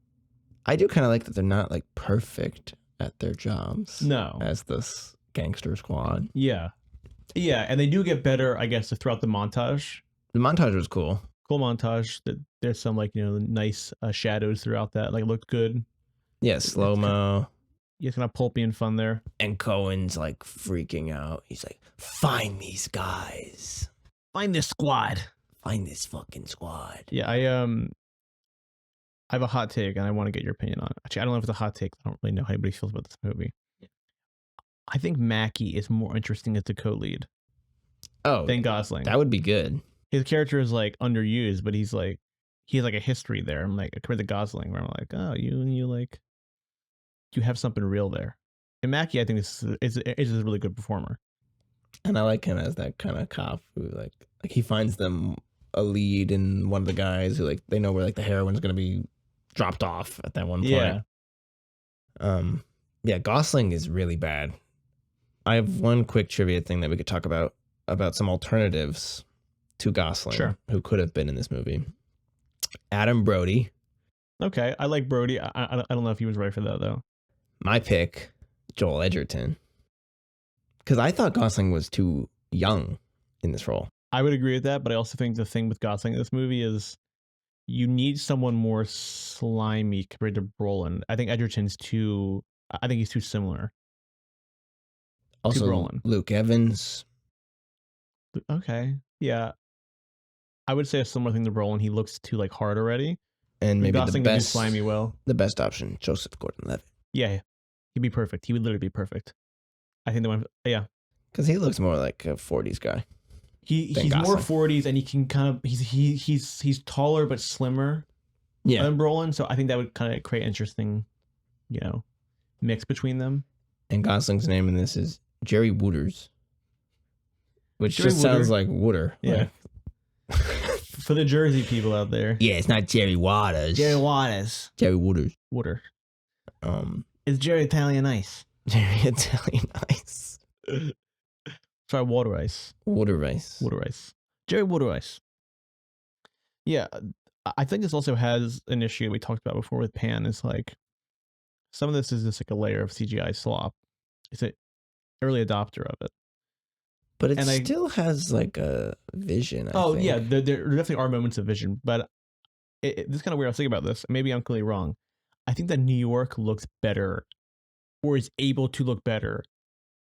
[SPEAKER 1] I do kind of like that they're not like perfect at their jobs.
[SPEAKER 2] No.
[SPEAKER 1] As this gangster squad.
[SPEAKER 2] Yeah. Yeah. And they do get better, I guess, throughout the montage.
[SPEAKER 1] The montage was cool.
[SPEAKER 2] Cool montage. There's some like, you know, nice shadows throughout that. Like looked good.
[SPEAKER 1] Yeah, slow-mo.
[SPEAKER 2] It's kind of pulpy and fun there.
[SPEAKER 1] And Cohen's like freaking out. He's like, find these guys.
[SPEAKER 2] Find this squad.
[SPEAKER 1] Find this fucking squad.
[SPEAKER 2] Yeah, I have a hot take and I want to get your opinion on it. Actually, I don't know if it's a hot take. I don't really know how anybody feels about this movie. I think Mackie is more interesting as the co-lead.
[SPEAKER 1] Oh,
[SPEAKER 2] than Gosling.
[SPEAKER 1] That would be good.
[SPEAKER 2] His character is like underused, but he has like a history there. I'm like, compared to Gosling, where I'm like, oh, you have something real there. And Mackie, I think is a really good performer.
[SPEAKER 1] And I like him as that kind of cop who like he finds them a lead in one of the guys who like they know where like the heroin's gonna be dropped off at that one point. Yeah, Gosling is really bad. I have one quick trivia thing that we could talk about some alternatives to Gosling who could have been in this movie. Adam Brody.
[SPEAKER 2] Okay, I like Brody. I don't know if he was right for that though.
[SPEAKER 1] My pick, Joel Edgerton. Because I thought Gosling was too young in this role.
[SPEAKER 2] I would agree with that, but I also think the thing with Gosling in this movie is you need someone more slimy compared to Brolin. I think he's too similar.
[SPEAKER 1] Also,
[SPEAKER 2] to Brolin.
[SPEAKER 1] Luke Evans.
[SPEAKER 2] Okay, yeah. I would say a similar thing to Brolin. He looks too like hard already.
[SPEAKER 1] And maybe
[SPEAKER 2] Gosling
[SPEAKER 1] the
[SPEAKER 2] would do
[SPEAKER 1] best
[SPEAKER 2] slimy well.
[SPEAKER 1] The best option, Joseph Gordon-Levitt.
[SPEAKER 2] Yeah, he'd be perfect. He would literally be perfect. I think the one, yeah.
[SPEAKER 1] Because he looks more like a 40s guy.
[SPEAKER 2] He's more 40s, and he can kind of he's taller but slimmer.
[SPEAKER 1] Yeah.
[SPEAKER 2] Than Brolin, so I think that would kind of create interesting, you know, mix between them.
[SPEAKER 1] And Gosling's name in this is Jerry Wooters, which just sounds like Wooder.
[SPEAKER 2] Yeah. Like. For the Jersey people out there.
[SPEAKER 1] Yeah, it's not Jerry Waters.
[SPEAKER 2] Jerry Waters.
[SPEAKER 1] Jerry Wooters.
[SPEAKER 2] Wooder. It's Jerry Italian Ice.
[SPEAKER 1] Jerry Italian Ice.
[SPEAKER 2] Sorry, Water Ice.
[SPEAKER 1] Water Ice.
[SPEAKER 2] Water Ice. Jerry Water Ice. Yeah, I think this also has an issue we talked about before with Pan. Is like some of this is just like a layer of CGI slop. It's an early adopter of it.
[SPEAKER 1] But it still has like a vision. I think.
[SPEAKER 2] Yeah, there definitely are moments of vision, but this is kind of weird. I was thinking about this. Maybe I'm completely wrong. I think that New York looks better, or is able to look better,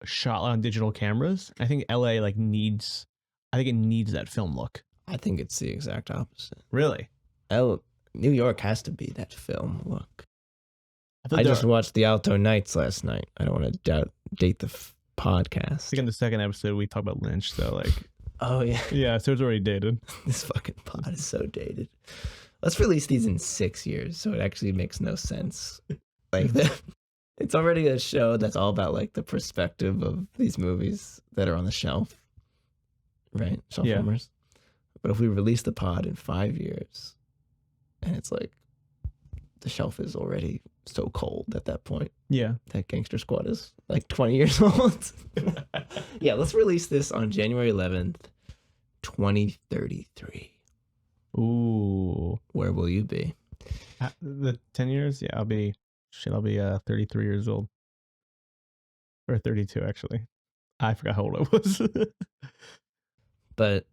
[SPEAKER 2] shot on digital cameras. I think LA needs that film look.
[SPEAKER 1] I think it's the exact opposite.
[SPEAKER 2] Really?
[SPEAKER 1] New York has to be that film. Look,
[SPEAKER 2] I
[SPEAKER 1] I just watched The Alto Nights last night. I don't want to date the podcast.
[SPEAKER 2] I think in the second episode we talk about Lynch, so like,
[SPEAKER 1] Oh yeah,
[SPEAKER 2] yeah, so it's already dated.
[SPEAKER 1] this fucking pod is so dated. Let's release these in 6 years, so it actually makes no sense. Like it's already a show that's all about like the perspective of these movies that are on the shelf, right? Shelf
[SPEAKER 2] Yeah.
[SPEAKER 1] warmers. But if we release the pod in 5 years, and it's like the shelf is already so cold at that point
[SPEAKER 2] Yeah.
[SPEAKER 1] that Gangster Squad is like 20 years old. Yeah, let's release this on January 11th, 2033.
[SPEAKER 2] Ooh.
[SPEAKER 1] Where will you be?
[SPEAKER 2] The 10 years? Yeah, I'll be 33 years old. Or 32, actually. I forgot how old I was.
[SPEAKER 1] But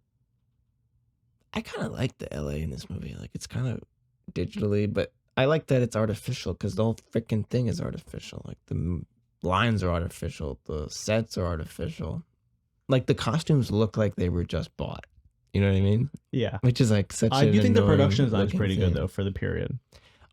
[SPEAKER 1] I kind of like the LA in this movie. Like, it's kind of digitally, but I like that it's artificial because the whole freaking thing is artificial. Like, the lines are artificial, the sets are artificial. Like, the costumes look like they were just bought. You know what I mean?
[SPEAKER 2] Yeah.
[SPEAKER 1] Which is like such.
[SPEAKER 2] I do think the production design is
[SPEAKER 1] looking
[SPEAKER 2] pretty
[SPEAKER 1] thing.
[SPEAKER 2] good, though, for the period.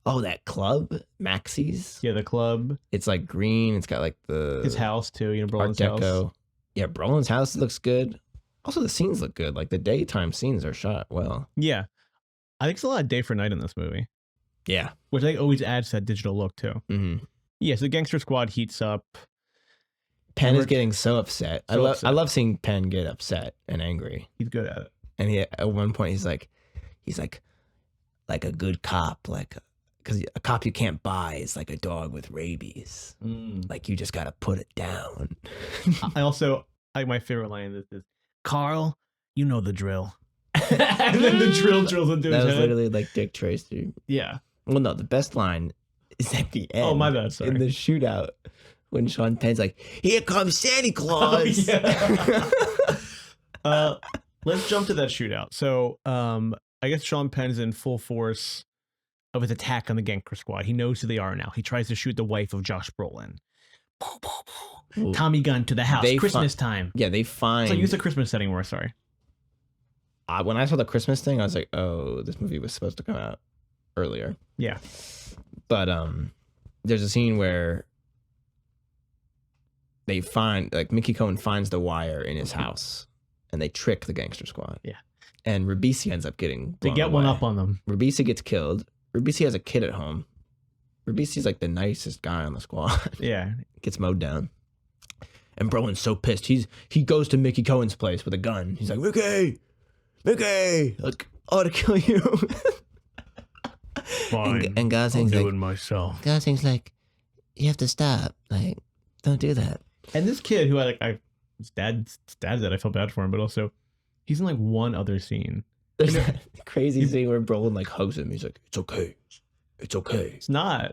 [SPEAKER 1] Oh, that club, Maxie's.
[SPEAKER 2] Yeah, the club.
[SPEAKER 1] It's like green. It's got like the
[SPEAKER 2] His house, too. You know,
[SPEAKER 1] Art
[SPEAKER 2] Brolin's house.
[SPEAKER 1] Deco. Yeah, Brolin's house looks good. Also, the scenes look good. Like the daytime scenes are shot well.
[SPEAKER 2] Yeah. I think it's a lot of day for night in this movie,
[SPEAKER 1] Yeah.
[SPEAKER 2] which I think always adds to that digital look, too.
[SPEAKER 1] Mm-hmm.
[SPEAKER 2] Yeah, so Gangster Squad heats up.
[SPEAKER 1] Penn is getting so upset.
[SPEAKER 2] So
[SPEAKER 1] I
[SPEAKER 2] upset.
[SPEAKER 1] love seeing Penn get upset and angry.
[SPEAKER 2] He's good at it.
[SPEAKER 1] And he at one point he's like a good cop, because a cop you can't buy is like a dog with rabies. Like you just gotta put it down.
[SPEAKER 2] I also, my favorite line in this is, Carl, you know the drill. And then the drill drills into
[SPEAKER 1] That
[SPEAKER 2] his
[SPEAKER 1] was
[SPEAKER 2] head.
[SPEAKER 1] literally like Dick Tracy.
[SPEAKER 2] Yeah.
[SPEAKER 1] Well, no, the best line is at the end.
[SPEAKER 2] Oh, my bad, sorry.
[SPEAKER 1] In the shootout, when Sean Penn's like, "Here comes Santa Claus."
[SPEAKER 2] Oh, yeah. Let's jump to that shootout. So, I guess Sean Penn's in full force of his attack on the Gangster Squad. He knows who they are now. He tries to shoot the wife of Josh Brolin.
[SPEAKER 1] Ooh.
[SPEAKER 2] Tommy gun to the house.
[SPEAKER 1] They
[SPEAKER 2] Christmas time.
[SPEAKER 1] Yeah, they find.
[SPEAKER 2] So use a Christmas setting more. Sorry.
[SPEAKER 1] When I saw the Christmas thing, I was like, "Oh, this movie was supposed to come out earlier."
[SPEAKER 2] Yeah.
[SPEAKER 1] But there's a scene where they find, like, Mickey Cohen finds the wire in his house, and they trick the Gangster Squad.
[SPEAKER 2] Yeah.
[SPEAKER 1] And Ribisi ends up getting
[SPEAKER 2] They
[SPEAKER 1] blown
[SPEAKER 2] get one
[SPEAKER 1] away.
[SPEAKER 2] up on them.
[SPEAKER 1] Ribisi gets killed. Ribisi has a kid at home. Ribisi's like the nicest guy on the squad.
[SPEAKER 2] Yeah.
[SPEAKER 1] Gets mowed down. And Brolin's so pissed. He goes to Mickey Cohen's place with a gun. He's like, Mickey, like, I ought to kill you.
[SPEAKER 2] Fine.
[SPEAKER 1] And Gosling's
[SPEAKER 2] I'll do
[SPEAKER 1] like,
[SPEAKER 2] it myself.
[SPEAKER 1] Gosling's like, you have to stop. Like, don't do that.
[SPEAKER 2] And this kid who his dad's dead. I feel bad for him, but also he's in like one other scene.
[SPEAKER 1] There's that crazy scene where Brolin like hugs him. He's like, it's okay. It's okay.
[SPEAKER 2] It's not.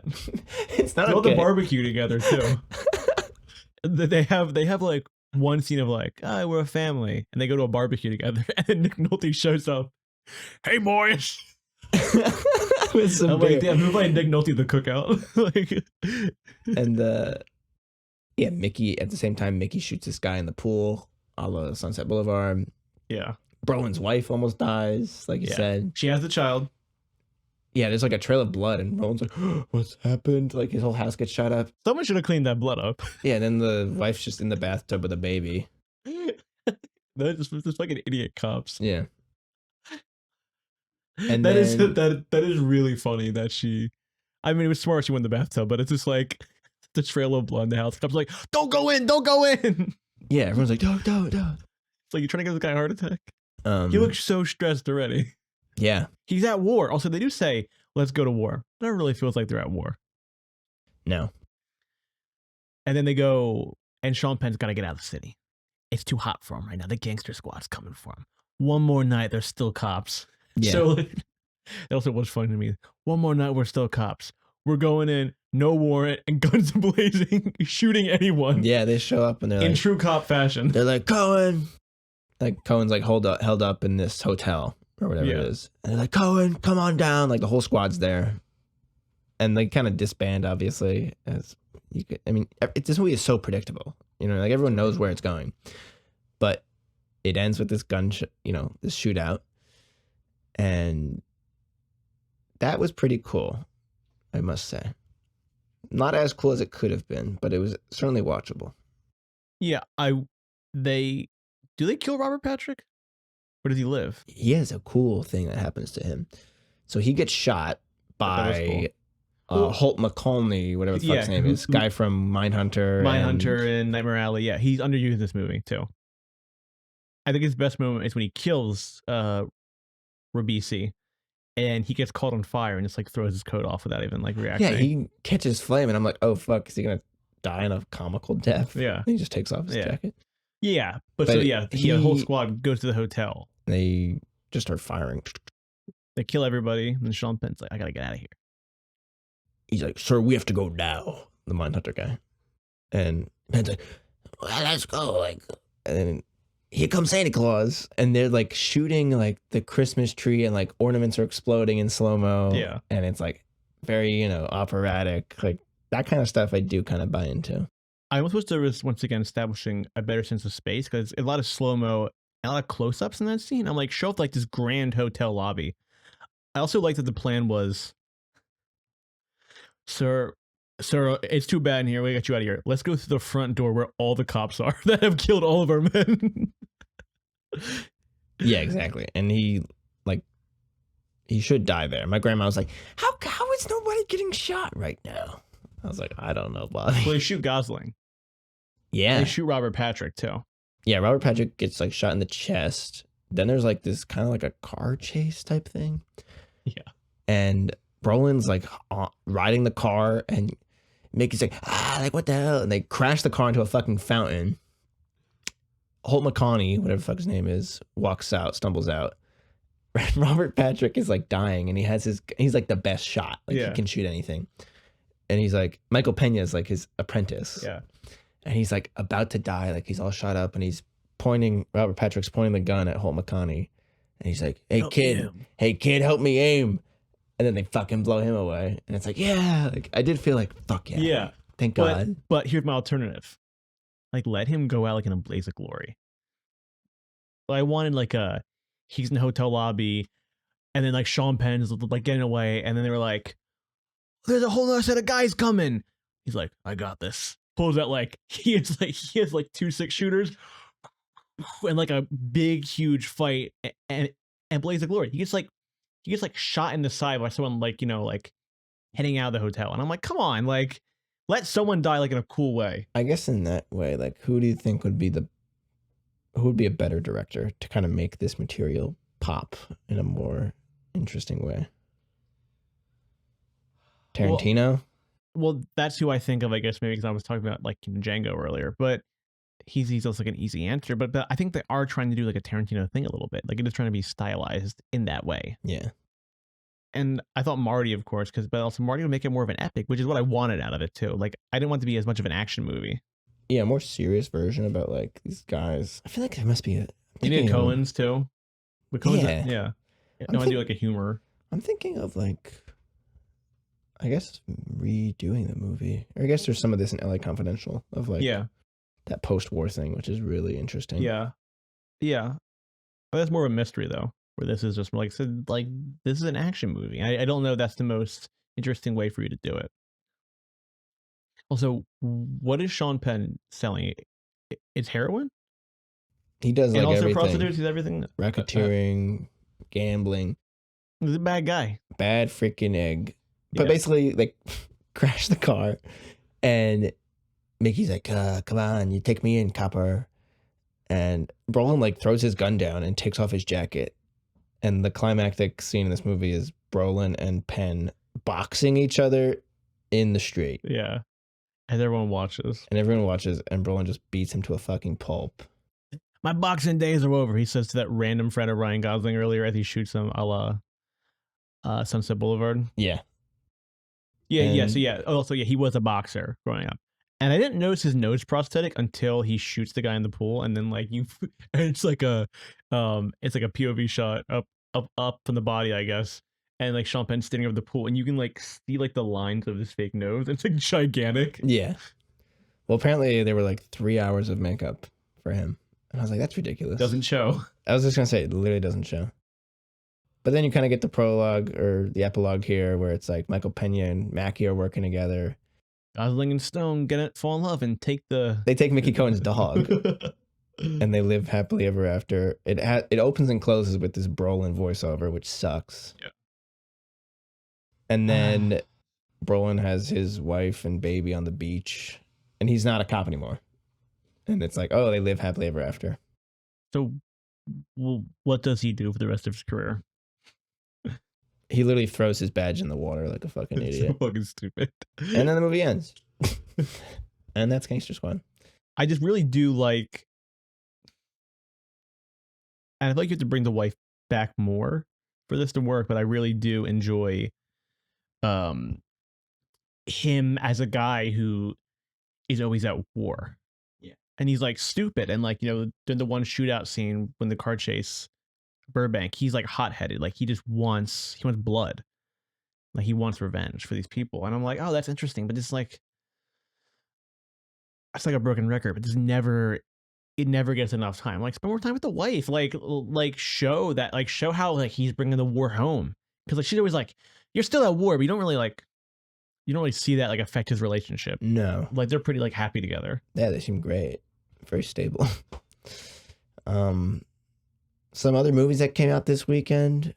[SPEAKER 1] It's not
[SPEAKER 2] They go
[SPEAKER 1] okay.
[SPEAKER 2] to barbecue together too. They have like one scene of like, we're a family, and they go to a barbecue together, and then Nick Nolte shows up. Hey boys.
[SPEAKER 1] With some
[SPEAKER 2] I'm
[SPEAKER 1] beer.
[SPEAKER 2] like, damn, who played Nick Nolte the cookout? Like,
[SPEAKER 1] And yeah, Mickey, at the same time, Mickey shoots this guy in the pool, a la Sunset Boulevard.
[SPEAKER 2] yeah,
[SPEAKER 1] Brolin's wife almost dies, like you
[SPEAKER 2] Yeah.
[SPEAKER 1] said.
[SPEAKER 2] she has the child.
[SPEAKER 1] Yeah, there's like a trail of blood, and Brolin's like, what's happened? Like his whole house gets shot up.
[SPEAKER 2] Someone should have cleaned that blood up.
[SPEAKER 1] Yeah, and then the wife's just in the bathtub with a baby.
[SPEAKER 2] They're just fucking idiot cops.
[SPEAKER 1] Yeah. And
[SPEAKER 2] That is
[SPEAKER 1] then,
[SPEAKER 2] that is really funny that she. I mean, it was smart she went in the bathtub, but it's just like the trail of blood in the house. Cops like, don't go in, don't go in.
[SPEAKER 1] yeah, everyone's like, don't.
[SPEAKER 2] It's like, you're trying to give this guy a heart attack.
[SPEAKER 1] Um,
[SPEAKER 2] He looks so stressed already.
[SPEAKER 1] yeah,
[SPEAKER 2] He's at war. Also, they do say, let's go to war. That really feels like they're at war.
[SPEAKER 1] no.
[SPEAKER 2] And then they go, and Sean Penn's got to get out of the city. It's too hot for him right now. The Gangster Squad's coming for him. One more night, there's still cops.
[SPEAKER 1] Yeah.
[SPEAKER 2] So that also was funny to me. One more night, we're still cops. We're going in, no warrant, and guns blazing, shooting anyone.
[SPEAKER 1] Yeah, they show up and they're
[SPEAKER 2] In
[SPEAKER 1] like,
[SPEAKER 2] true cop fashion.
[SPEAKER 1] they're like, Cohen. Like Cohen's like held up in this hotel or whatever
[SPEAKER 2] Yeah.
[SPEAKER 1] it is. And they're like, Cohen, come on down. Like the whole squad's there. And they kind of disband, obviously, as you could. I mean, this movie is so predictable. You know, like everyone knows where it's going. But it ends with this this shootout. And that was pretty cool, I must say. Not as cool as it could have been, but it was certainly watchable.
[SPEAKER 2] Yeah, do they kill Robert Patrick? Or does he live?
[SPEAKER 1] He has a cool thing that happens to him. So he gets shot by Holt McCallany, whatever the fuck his name is. Guy from Mindhunter.
[SPEAKER 2] And Nightmare Alley. Yeah, he's underused in this movie, too. I think his best moment is when he kills Ribisi, and he gets caught on fire and just like throws his coat off without even like reacting.
[SPEAKER 1] Yeah, he catches flame, and I'm like, oh fuck, is he gonna die in a comical death?
[SPEAKER 2] Yeah.
[SPEAKER 1] And he just takes off his jacket.
[SPEAKER 2] Yeah, but so the whole squad goes to the hotel.
[SPEAKER 1] They just start firing.
[SPEAKER 2] They kill everybody, and then Sean Penn's like, I gotta get out of here.
[SPEAKER 1] He's like, sir, we have to go now. The Mindhunter guy. And Penn's like, well, let's go. Like, and here comes Santa Claus. And they're like shooting like the Christmas tree, and like ornaments are exploding in slow-mo.
[SPEAKER 2] Yeah.
[SPEAKER 1] And it's like very, operatic. Like that kind of stuff I do kind of buy into.
[SPEAKER 2] I almost wish there was, once again, establishing a better sense of space, because a lot of slow-mo and a lot of close-ups in that scene. I'm like, show up like this grand hotel lobby. I also like that the plan was, Sir, it's too bad in here. We got you out of here. Let's go through the front door where all the cops are that have killed all of our men.
[SPEAKER 1] Yeah, exactly. And he should die there. My grandma was like, how is nobody getting shot right now? I was like, I don't know, Bobby.
[SPEAKER 2] Well, they shoot Gosling.
[SPEAKER 1] Yeah.
[SPEAKER 2] They shoot Robert Patrick, too.
[SPEAKER 1] Yeah, Robert Patrick gets like shot in the chest. Then there's like this kind of like a car chase type thing.
[SPEAKER 2] Yeah.
[SPEAKER 1] And Brolin's like riding the car, and Mickey's like, like what the hell? And they crash the car into a fucking fountain. Holt McCallany, whatever the fuck his name is, walks out, stumbles out. Robert Patrick is like dying, and he's like the best shot. Like he can shoot anything. And he's like, Michael Pena is like his apprentice.
[SPEAKER 2] Yeah.
[SPEAKER 1] And he's like about to die. Like he's all shot up, and Robert Patrick's pointing the gun at Holt McCallany. And he's like, hey kid, help me aim. And then they fucking blow him away. And it's like, yeah, like I did feel like, fuck yeah.
[SPEAKER 2] Yeah.
[SPEAKER 1] Thank God.
[SPEAKER 2] But here's my alternative. Like, let him go out like in a blaze of glory. I wanted like he's in the hotel lobby, and then like Sean Penn's like getting away, and then they were like, there's a whole other set of guys coming. He's like, I got this. Pulls out like he has like 2 6-shooters and like a big huge fight, and blaze of glory. He gets like shot in the side by someone like heading out of the hotel, and I'm like, come on, like let someone die like in a cool way.
[SPEAKER 1] I guess in that way, like who do you think would be a better director to kind of make this material pop in a more interesting way? Tarantino?
[SPEAKER 2] Well, that's who I think of, I guess, maybe because I was talking about like Django earlier, but he's also like an easy answer. But I think they are trying to do like a Tarantino thing a little bit. Like it is trying to be stylized in that way.
[SPEAKER 1] Yeah.
[SPEAKER 2] And I thought Marty, of course, but also Marty would make it more of an epic, which is what I wanted out of it too. Like I didn't want it to be as much of an action movie.
[SPEAKER 1] Yeah, a more serious version about like these guys. I feel like there must be
[SPEAKER 2] you need Coens too. But Coens,
[SPEAKER 1] yeah.
[SPEAKER 2] No, I do like a humor.
[SPEAKER 1] I'm thinking of like, I guess redoing the movie. Or I guess there's some of this in LA Confidential of like that post-war thing, which is really interesting.
[SPEAKER 2] Yeah. But that's more of a mystery though, where this is just like I said, like this is an action movie. I don't know if that's the most interesting way for you to do it. Also, what is Sean Penn selling? It's heroin?
[SPEAKER 1] He does like
[SPEAKER 2] and also
[SPEAKER 1] everything.
[SPEAKER 2] Prostitutes, he's everything.
[SPEAKER 1] Racketeering, gambling.
[SPEAKER 2] He's a bad guy.
[SPEAKER 1] Bad freaking egg. But basically, like, crash the car, and Mickey's like, come on, you take me in, copper. And Brolin, like, throws his gun down and takes off his jacket. And the climactic scene in this movie is Brolin and Penn boxing each other in the street.
[SPEAKER 2] Yeah. And everyone watches.
[SPEAKER 1] And Brolin just beats him to a fucking pulp.
[SPEAKER 2] My boxing days are over, he says to that random friend of Ryan Gosling earlier as he shoots him a la Sunset Boulevard.
[SPEAKER 1] Yeah.
[SPEAKER 2] Also, he was a boxer growing up. And I didn't notice his nose prosthetic until he shoots the guy in the pool, and then like it's like a POV shot up from the body, I guess. And like Sean Penn standing over the pool, and you can like see like the lines of his fake nose. It's like gigantic.
[SPEAKER 1] Yeah. Well, apparently there were like 3 hours of makeup for him. And I was like, that's ridiculous.
[SPEAKER 2] Doesn't show.
[SPEAKER 1] I was just gonna say, it literally doesn't show. But then you kind of get the prologue or the epilogue here where it's like Michael Pena and Mackie are working together.
[SPEAKER 2] Gosling and Stone fall in love and take the...
[SPEAKER 1] They take Mickey Cohen's dog and they live happily ever after. It opens and closes with this Brolin voiceover, which sucks.
[SPEAKER 2] Yeah.
[SPEAKER 1] And then Brolin has his wife and baby on the beach and he's not a cop anymore. And it's like, oh, they live happily ever after.
[SPEAKER 2] So what does he do for the rest of his career?
[SPEAKER 1] He literally throws his badge in the water like a fucking idiot.
[SPEAKER 2] So fucking stupid.
[SPEAKER 1] And then the movie ends. And that's Gangster Squad.
[SPEAKER 2] I just really do like... And I feel like you have to bring the wife back more for this to work, but I really do enjoy him as a guy who is always at war.
[SPEAKER 1] Yeah.
[SPEAKER 2] And he's like stupid. And like, you know, the one shootout scene when the car chase Burbank, he's like hot-headed. Like he wants blood. Like he wants revenge for these people. And I'm like, oh, that's interesting. But it's like a broken record, but it never gets enough time. Like spend more time with the wife. Like show how like he's bringing the war home. Because like she's always like, you're still at war, but you don't really see that like affect his relationship.
[SPEAKER 1] No.
[SPEAKER 2] Like they're pretty like happy together.
[SPEAKER 1] Yeah, they seem great. Very stable. Some other movies that came out this weekend.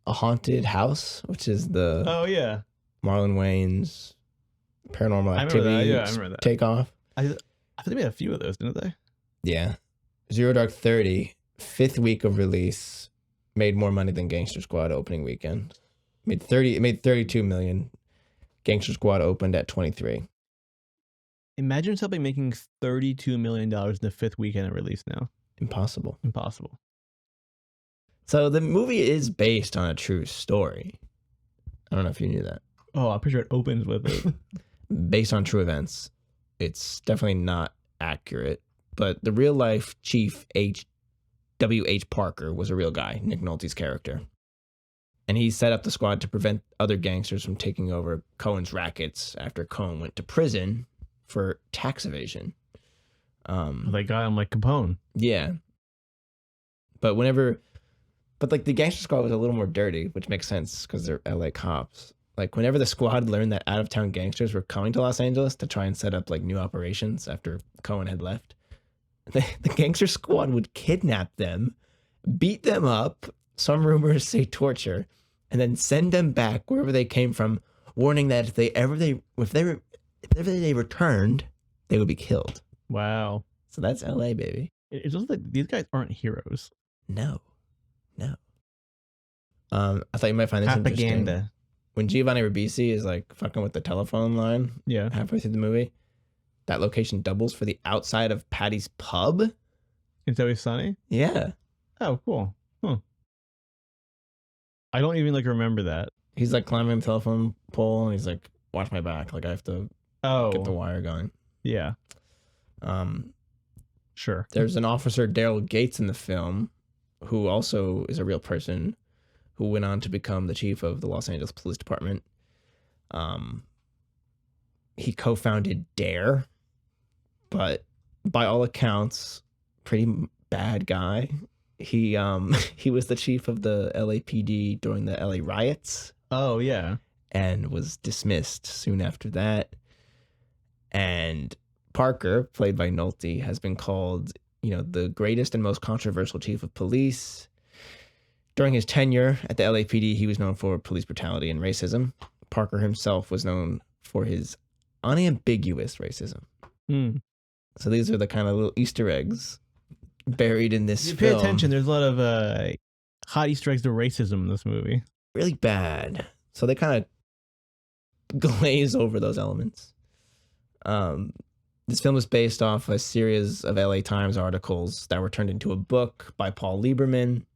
[SPEAKER 1] A Haunted House, which is the Marlon Wayans Paranormal Activity
[SPEAKER 2] I remember that.
[SPEAKER 1] takeoff.
[SPEAKER 2] I think they made a few of those, didn't they?
[SPEAKER 1] Yeah. Zero Dark 30, 5th week of release, made more money than Gangster Squad opening weekend. It made 32 million. Gangster Squad opened at 23.
[SPEAKER 2] Imagine something making $32 million in the 5th weekend of release now.
[SPEAKER 1] Impossible. So the movie is based on a true story. I don't know if you knew that.
[SPEAKER 2] Oh, I'm pretty sure it opens with it.
[SPEAKER 1] Based on true events. It's definitely not accurate, but the real life Chief W.H. Parker was a real guy, Nick Nolte's character. And he set up the squad to prevent other gangsters from taking over Cohen's rackets after Cohen went to prison for tax evasion.
[SPEAKER 2] They got him like Capone.
[SPEAKER 1] Yeah. But like the Gangster Squad was a little more dirty, which makes sense because they're LA cops. Like whenever the squad learned that out-of-town gangsters were coming to Los Angeles to try and set up like new operations after Cohen had left, the Gangster Squad would kidnap them, beat them up, some rumors say torture, and then send them back wherever they came from, warning that if they returned, they would be killed.
[SPEAKER 2] Wow.
[SPEAKER 1] So that's LA, baby.
[SPEAKER 2] It's just like these guys aren't heroes.
[SPEAKER 1] No. I thought you might find this interesting. When Giovanni Ribisi is like fucking with the telephone line halfway through the movie, that location doubles for the outside of Patty's pub.
[SPEAKER 2] It's Always Sunny?
[SPEAKER 1] Yeah.
[SPEAKER 2] Oh, cool. Huh. I don't even like remember that.
[SPEAKER 1] He's like climbing the telephone pole and he's like, watch my back. Like I have to get the wire going.
[SPEAKER 2] Yeah. Sure.
[SPEAKER 1] There's an officer, Daryl Gates, in the film who also is a real person who went on to become the chief of the Los Angeles Police Department. He co-founded DARE, but by all accounts, pretty bad guy. He was the chief of the LAPD during the LA riots.
[SPEAKER 2] Oh, yeah.
[SPEAKER 1] And was dismissed soon after that. And Parker, played by Nolte, has been called, the greatest and most controversial chief of police. During his tenure at the LAPD, he was known for police brutality and racism. Parker himself was known for his unambiguous racism. So these are the kind of little Easter eggs buried in this film.
[SPEAKER 2] Pay attention. There's a lot of hot Easter eggs to racism in this movie.
[SPEAKER 1] Really bad. So they kind of glaze over those elements. This film is based off a series of LA Times articles that were turned into a book by Paul Lieberman.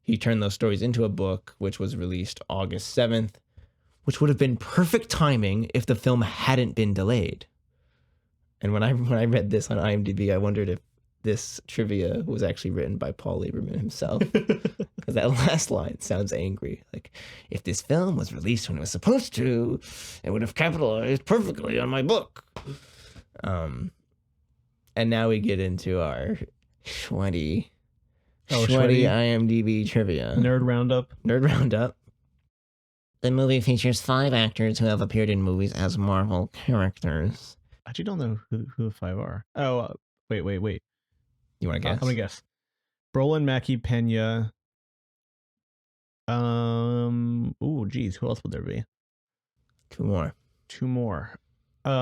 [SPEAKER 1] He turned those stories into a book, which was released August 7th, which would have been perfect timing if the film hadn't been delayed. And when I read this on IMDb, I wondered if this trivia was actually written by Paul Lieberman himself. Because that last line sounds angry. Like, if this film was released when it was supposed to, it would have capitalized perfectly on my book. And now we get into our Sweaty IMDb trivia.
[SPEAKER 2] Nerd Roundup.
[SPEAKER 1] Nerd Roundup. The movie features 5 actors who have appeared in movies as Marvel characters.
[SPEAKER 2] I actually don't know who the 5 are. Oh, wait.
[SPEAKER 1] You want to guess?
[SPEAKER 2] I'm gonna guess. Brolin, Mackie, Pena. Geez, who else would there be?
[SPEAKER 1] 2 more.
[SPEAKER 2] I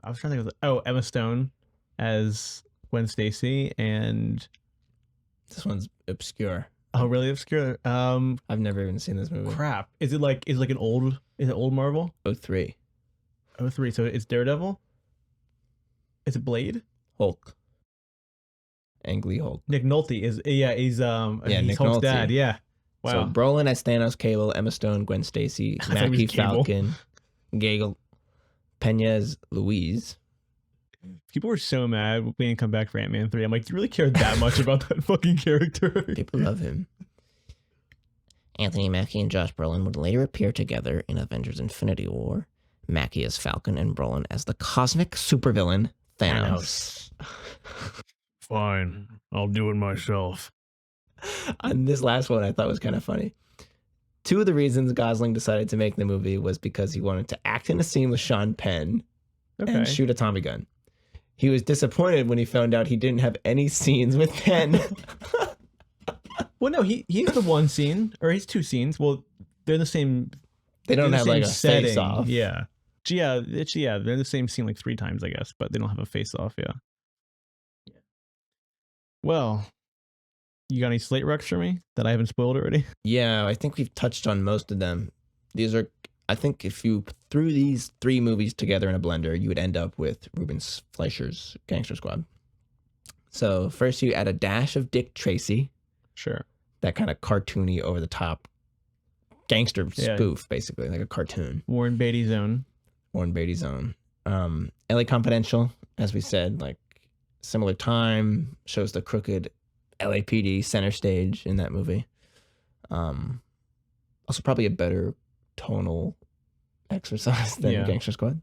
[SPEAKER 2] was trying to think of Emma Stone as Gwen Stacy, and
[SPEAKER 1] this one's obscure.
[SPEAKER 2] Oh, really obscure?
[SPEAKER 1] I've never even seen this movie.
[SPEAKER 2] Crap. Is it like an old? Is it old Marvel?
[SPEAKER 1] 03.
[SPEAKER 2] 03. So it's Daredevil. Is it Blade?
[SPEAKER 1] Hulk. Ang Lee Hulk.
[SPEAKER 2] Nick Nolte is he's
[SPEAKER 1] Nick
[SPEAKER 2] Hulk's
[SPEAKER 1] Nolte.
[SPEAKER 2] dad. Yeah. Wow.
[SPEAKER 1] So Brolin as Thanos, Cable, Emma Stone, Gwen Stacy, Mackie Falcon, Gagel, Pena as Louise.
[SPEAKER 2] People were so mad when we didn't come back for Ant-Man 3. I'm like, do you really care that much about that fucking character?
[SPEAKER 1] People love him. Anthony Mackie and Josh Brolin would later appear together in Avengers Infinity War. Mackie as Falcon and Brolin as the cosmic supervillain Thanos.
[SPEAKER 2] Fine, I'll do it myself.
[SPEAKER 1] On this last one, I thought was kind of funny. 2 of the reasons Gosling decided to make the movie was because he wanted to act in a scene with Sean Penn and shoot a Tommy gun. He was disappointed when he found out he didn't have any scenes with Penn.
[SPEAKER 2] Well, no, he's the one scene, or he's 2 scenes. Well, they're the same.
[SPEAKER 1] They don't have like a face off.
[SPEAKER 2] Yeah. They're in the same scene like 3 times, I guess, but they don't have a face off. Yeah. Well, you got any slate recs for me that I haven't spoiled already?
[SPEAKER 1] Yeah, I think we've touched on most of them. These are, I think if you threw these 3 movies together in a blender, you would end up with Ruben Fleischer's Gangster Squad. So first you add a dash of Dick Tracy.
[SPEAKER 2] Sure. That
[SPEAKER 1] kind of cartoony, over the top gangster spoof, basically, like a cartoon.
[SPEAKER 2] Warren Beatty's own.
[SPEAKER 1] LA Confidential, as we said, like similar time, shows the crooked LAPD center stage in that movie. Also probably a better tonal exercise than Gangster Squad.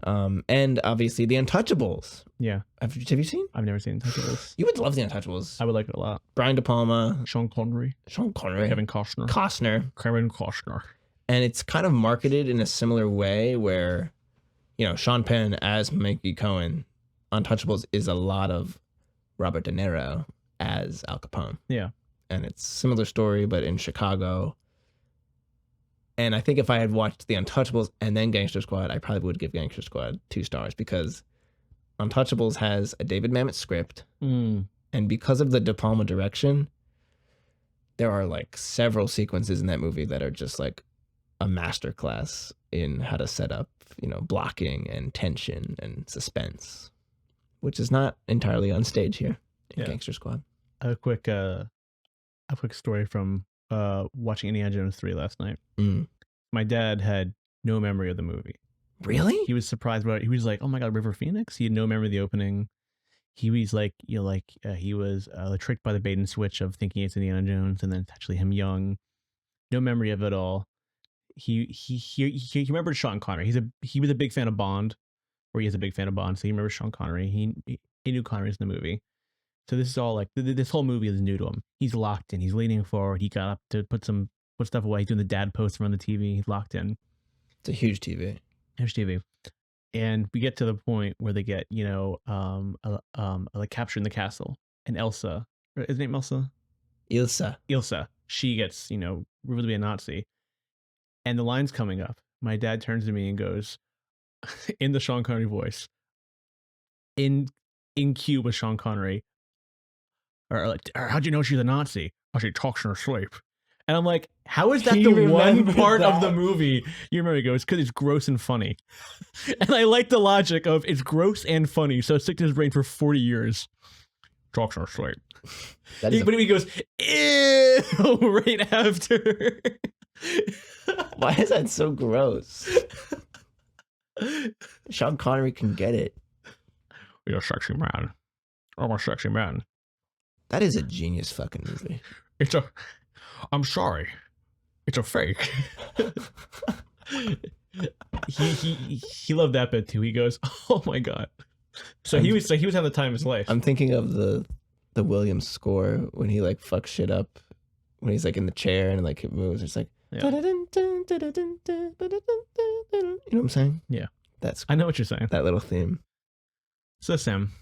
[SPEAKER 1] And obviously The Untouchables.
[SPEAKER 2] Yeah.
[SPEAKER 1] Have you seen?
[SPEAKER 2] I've never seen Untouchables.
[SPEAKER 1] You would love The Untouchables.
[SPEAKER 2] I would like it a lot.
[SPEAKER 1] Brian De Palma.
[SPEAKER 2] Sean Connery. Kevin Costner.
[SPEAKER 1] And it's kind of marketed in a similar way where, Sean Penn as Mikey Cohen. Untouchables is a lot of Robert De Niro as Al Capone.
[SPEAKER 2] Yeah.
[SPEAKER 1] And it's a similar story, but in Chicago. And I think if I had watched The Untouchables and then Gangster Squad, I probably would give Gangster Squad 2 stars because Untouchables has a David Mamet script. And because of the De Palma direction, there are like several sequences in that movie that are just like a masterclass in how to set up, blocking and tension and suspense, which is not entirely on stage here in Gangster Squad.
[SPEAKER 2] A quick story from watching Indiana Jones 3 last night. My dad had no memory of the movie.
[SPEAKER 1] Really?
[SPEAKER 2] He was surprised about it. He was like, "Oh my god, River Phoenix!" He had no memory of the opening. He was like, he was tricked by the bait and switch of thinking it's Indiana Jones, and then it's actually him young. No memory of it all. He remembered Sean Connery. He was a big fan of Bond, or he is a big fan of Bond, so he remembers Sean Connery. He knew Connery's in the movie. So this is all like this whole movie is new to him. He's locked in. He's leaning forward. He got up to put stuff away. He's doing the dad pose from the TV. He's locked in.
[SPEAKER 1] It's a huge TV.
[SPEAKER 2] And we get to the point where they get like captured in the castle, and Elsa, is her name Elsa? Ilsa. She gets revealed to be a Nazi, and the line's coming up. My dad turns to me and goes, in the Sean Connery voice, in cue with Sean Connery. Or how'd you know she's a Nazi? Oh, she talks in her sleep. And I'm like, how is that the one part of the movie you remember? He goes, because it's gross and funny. And I like the logic of it's gross and funny, so it stuck to his brain for 40 years. Talks in her sleep. But he goes, ew, right after.
[SPEAKER 1] Why is that so gross? Sean Connery can get it.
[SPEAKER 2] You're a sexy man. I'm a sexy man.
[SPEAKER 1] That is a genius fucking movie.
[SPEAKER 2] I'm sorry. It's a fake. he loved that bit too. He goes, "Oh my god." So he was having the time of his life.
[SPEAKER 1] I'm thinking of the the Williams score when he like fucks shit up when he's like in the chair and like it moves. It's like,
[SPEAKER 2] Yeah.
[SPEAKER 1] you know what I'm saying?
[SPEAKER 2] Yeah.
[SPEAKER 1] That's
[SPEAKER 2] I know what you're saying.
[SPEAKER 1] that little theme.
[SPEAKER 2] So Sam,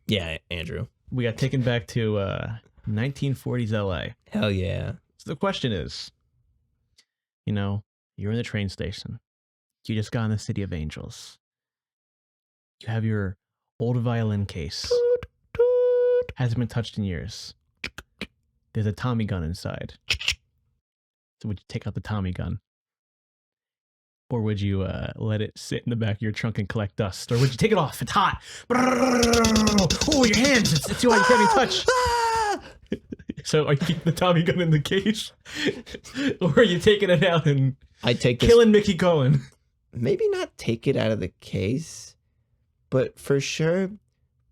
[SPEAKER 1] Yeah, Andrew.
[SPEAKER 2] we got taken back to 1940s LA.
[SPEAKER 1] Hell yeah.
[SPEAKER 2] So the question is, you know, you're in the train station. You just got in the City of Angels. You have your old violin case. Hasn't been touched in years. There's a Tommy gun inside. So would you take out the Tommy gun? Or would you let it sit in the back of your trunk and collect dust? Or would you take it off? It's hot. Oh, your hands. It's too hot. You can't even touch. So are you keeping the Tommy gun in the case? Or are you taking it out and killing Mickey Cohen?
[SPEAKER 1] Maybe not take it out of the case, but for sure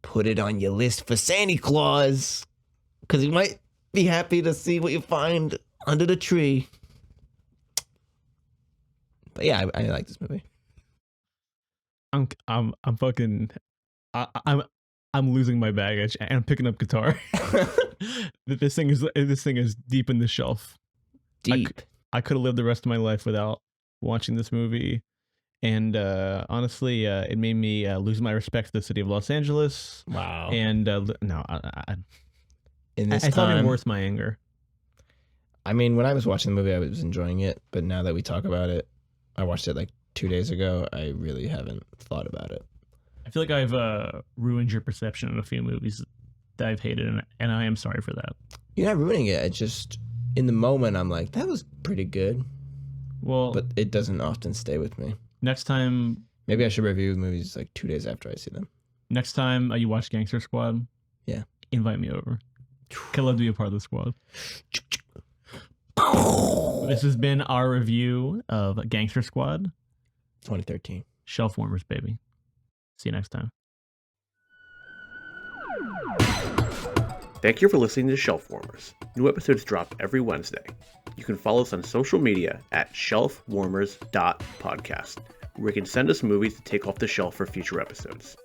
[SPEAKER 1] put it on your list for Santa Claus. Because you might be happy to see what you find under the tree. But yeah, I like this movie.
[SPEAKER 2] I'm losing my baggage and I'm picking up guitar. This thing is deep in the shelf.
[SPEAKER 1] Deep.
[SPEAKER 2] I could have lived the rest of my life without watching this movie, and honestly, it made me lose my respect for the city of Los Angeles.
[SPEAKER 1] Wow.
[SPEAKER 2] And no, it's not even worth my anger.
[SPEAKER 1] I mean, when I was watching the movie, I was enjoying it, but now that we talk about it, I watched it like 2 days ago. I really haven't thought about it.
[SPEAKER 2] I feel like I've ruined your perception of a few movies that I've hated, and I am sorry for that.
[SPEAKER 1] You're not ruining it. It's just, in the moment, I'm like, that was pretty good.
[SPEAKER 2] Well,
[SPEAKER 1] but it doesn't often stay with me.
[SPEAKER 2] Next time...
[SPEAKER 1] Maybe I should review movies like 2 days after I see them.
[SPEAKER 2] Next time you watch Gangster Squad,
[SPEAKER 1] yeah,
[SPEAKER 2] invite me over. I'd love to be a part of the squad. This has been our review of Gangster Squad
[SPEAKER 1] 2013.
[SPEAKER 2] Shelf warmers, baby. See you next time.
[SPEAKER 3] Thank you for listening to Shelf Warmers. New episodes drop every Wednesday. You can follow us on social media at shelfwarmers.podcast, where you can send us movies to take off the shelf for future episodes.